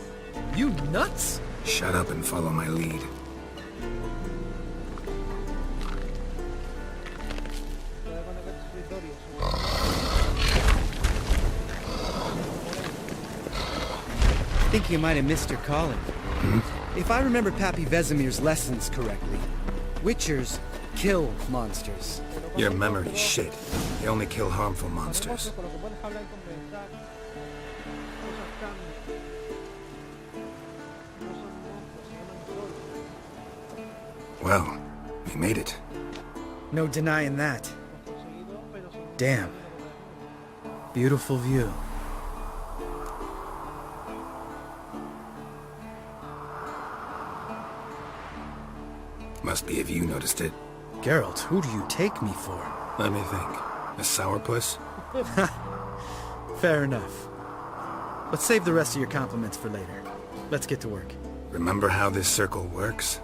You nuts? Shut up and follow my lead. I think you might have missed your calling. If I remember Pappy Vesemir's lessons correctly, witchers kill monsters. Your memory's shit. They only kill harmful monsters. Well, we made it. No denying that. Damn. Beautiful view. Must be if you noticed it. Geralt, who do you take me for? Let me think. A sourpuss? Fair enough. Let's save the rest of your compliments for later. Let's get to work. Remember how this circle works?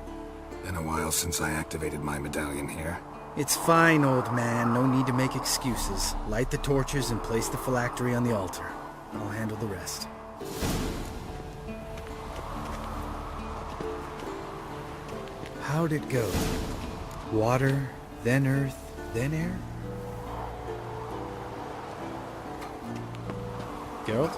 Been a while since I activated my medallion here. It's fine, old man. No need to make excuses. Light the torches and place the phylactery on the altar. I'll handle the rest. How'd it go? Water, then earth, then air? Geralt?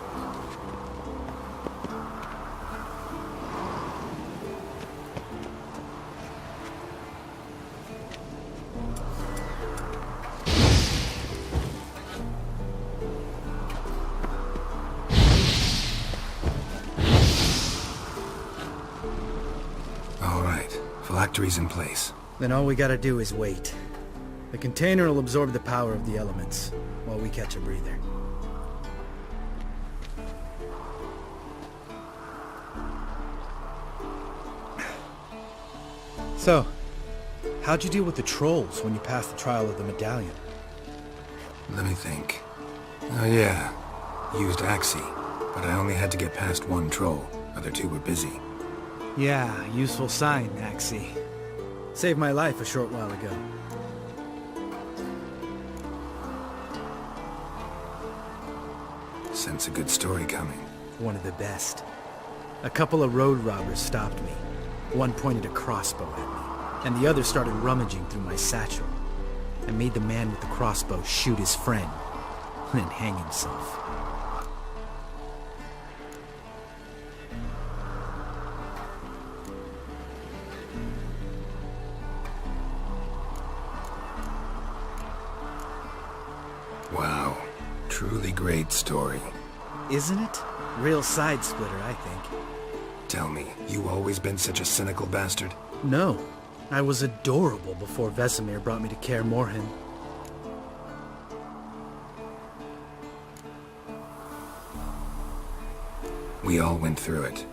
All right. Phylactery's in place. Then all we gotta do is wait. The container will absorb the power of the elements, while we catch a breather. So, How'd you deal with the trolls when you passed the trial of the medallion? Let me think. Oh yeah, used Axii, but I only had to get past one troll. Other two were busy. Yeah, useful sign, Axii. Saved my life a short while ago. Sense a good story coming. One of the best. A couple of road robbers stopped me. One pointed a crossbow at me, and the other started rummaging through my satchel. I made the man with the crossbow shoot his friend, and then hang himself. Wow. Truly great story. Isn't it? Real side-splitter, I think. Tell me, you always been such a cynical bastard? No. I was adorable before Vesemir brought me to Kaer Morhen. We all went through it.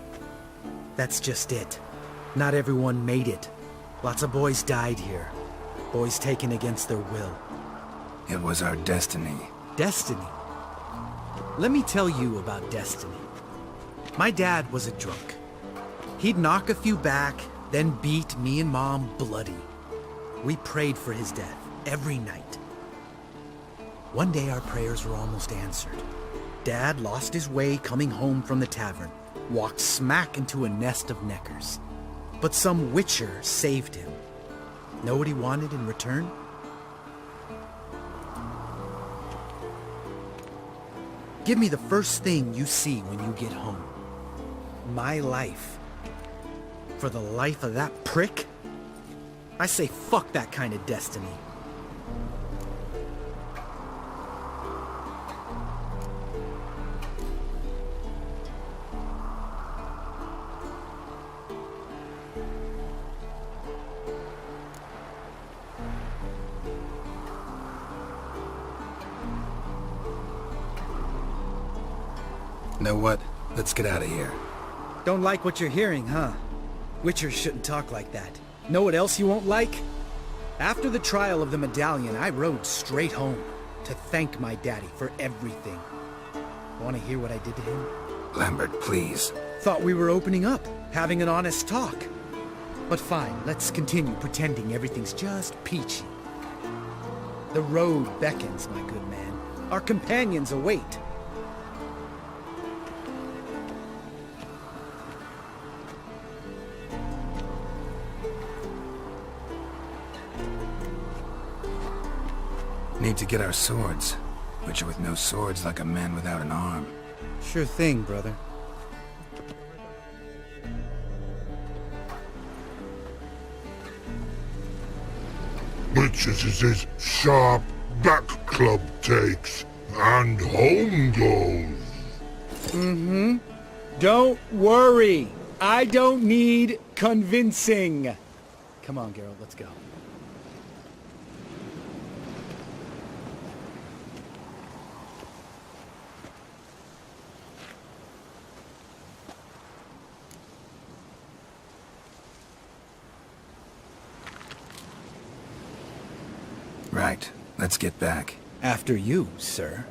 That's just it. Not everyone made it. Lots of boys died here. Boys taken against their will. It was our destiny. Destiny? Let me tell you about destiny. My dad was a drunk. He'd knock a few back, then beat me and Mom bloody. We prayed for his death every night. One day our prayers were almost answered. Dad lost his way coming home from the tavern, walked smack into a nest of neckers. But some witcher saved him. Know what he wanted in return? Give me the first thing you see when you get home. My life. For the life of that prick? I say fuck that kind of destiny. Know what? Let's get out of here. Don't like what you're hearing, huh? Witchers shouldn't talk like that. Know what else you won't like? After the trial of the medallion, I rode straight home to thank my daddy for everything. Want to hear what I did to him? Lambert, please. Thought we were opening up, having an honest talk. But fine, let's continue pretending everything's just peachy. The road beckons, my good man. Our companions await. Need to get our swords. Witcher with no swords like a man without an arm. Sure thing, brother. Which is his sharp back club takes, and home goes. Mm-hmm. Don't worry. I don't need convincing. Come on, Geralt, let's go. Right. Let's get back. After you, sir.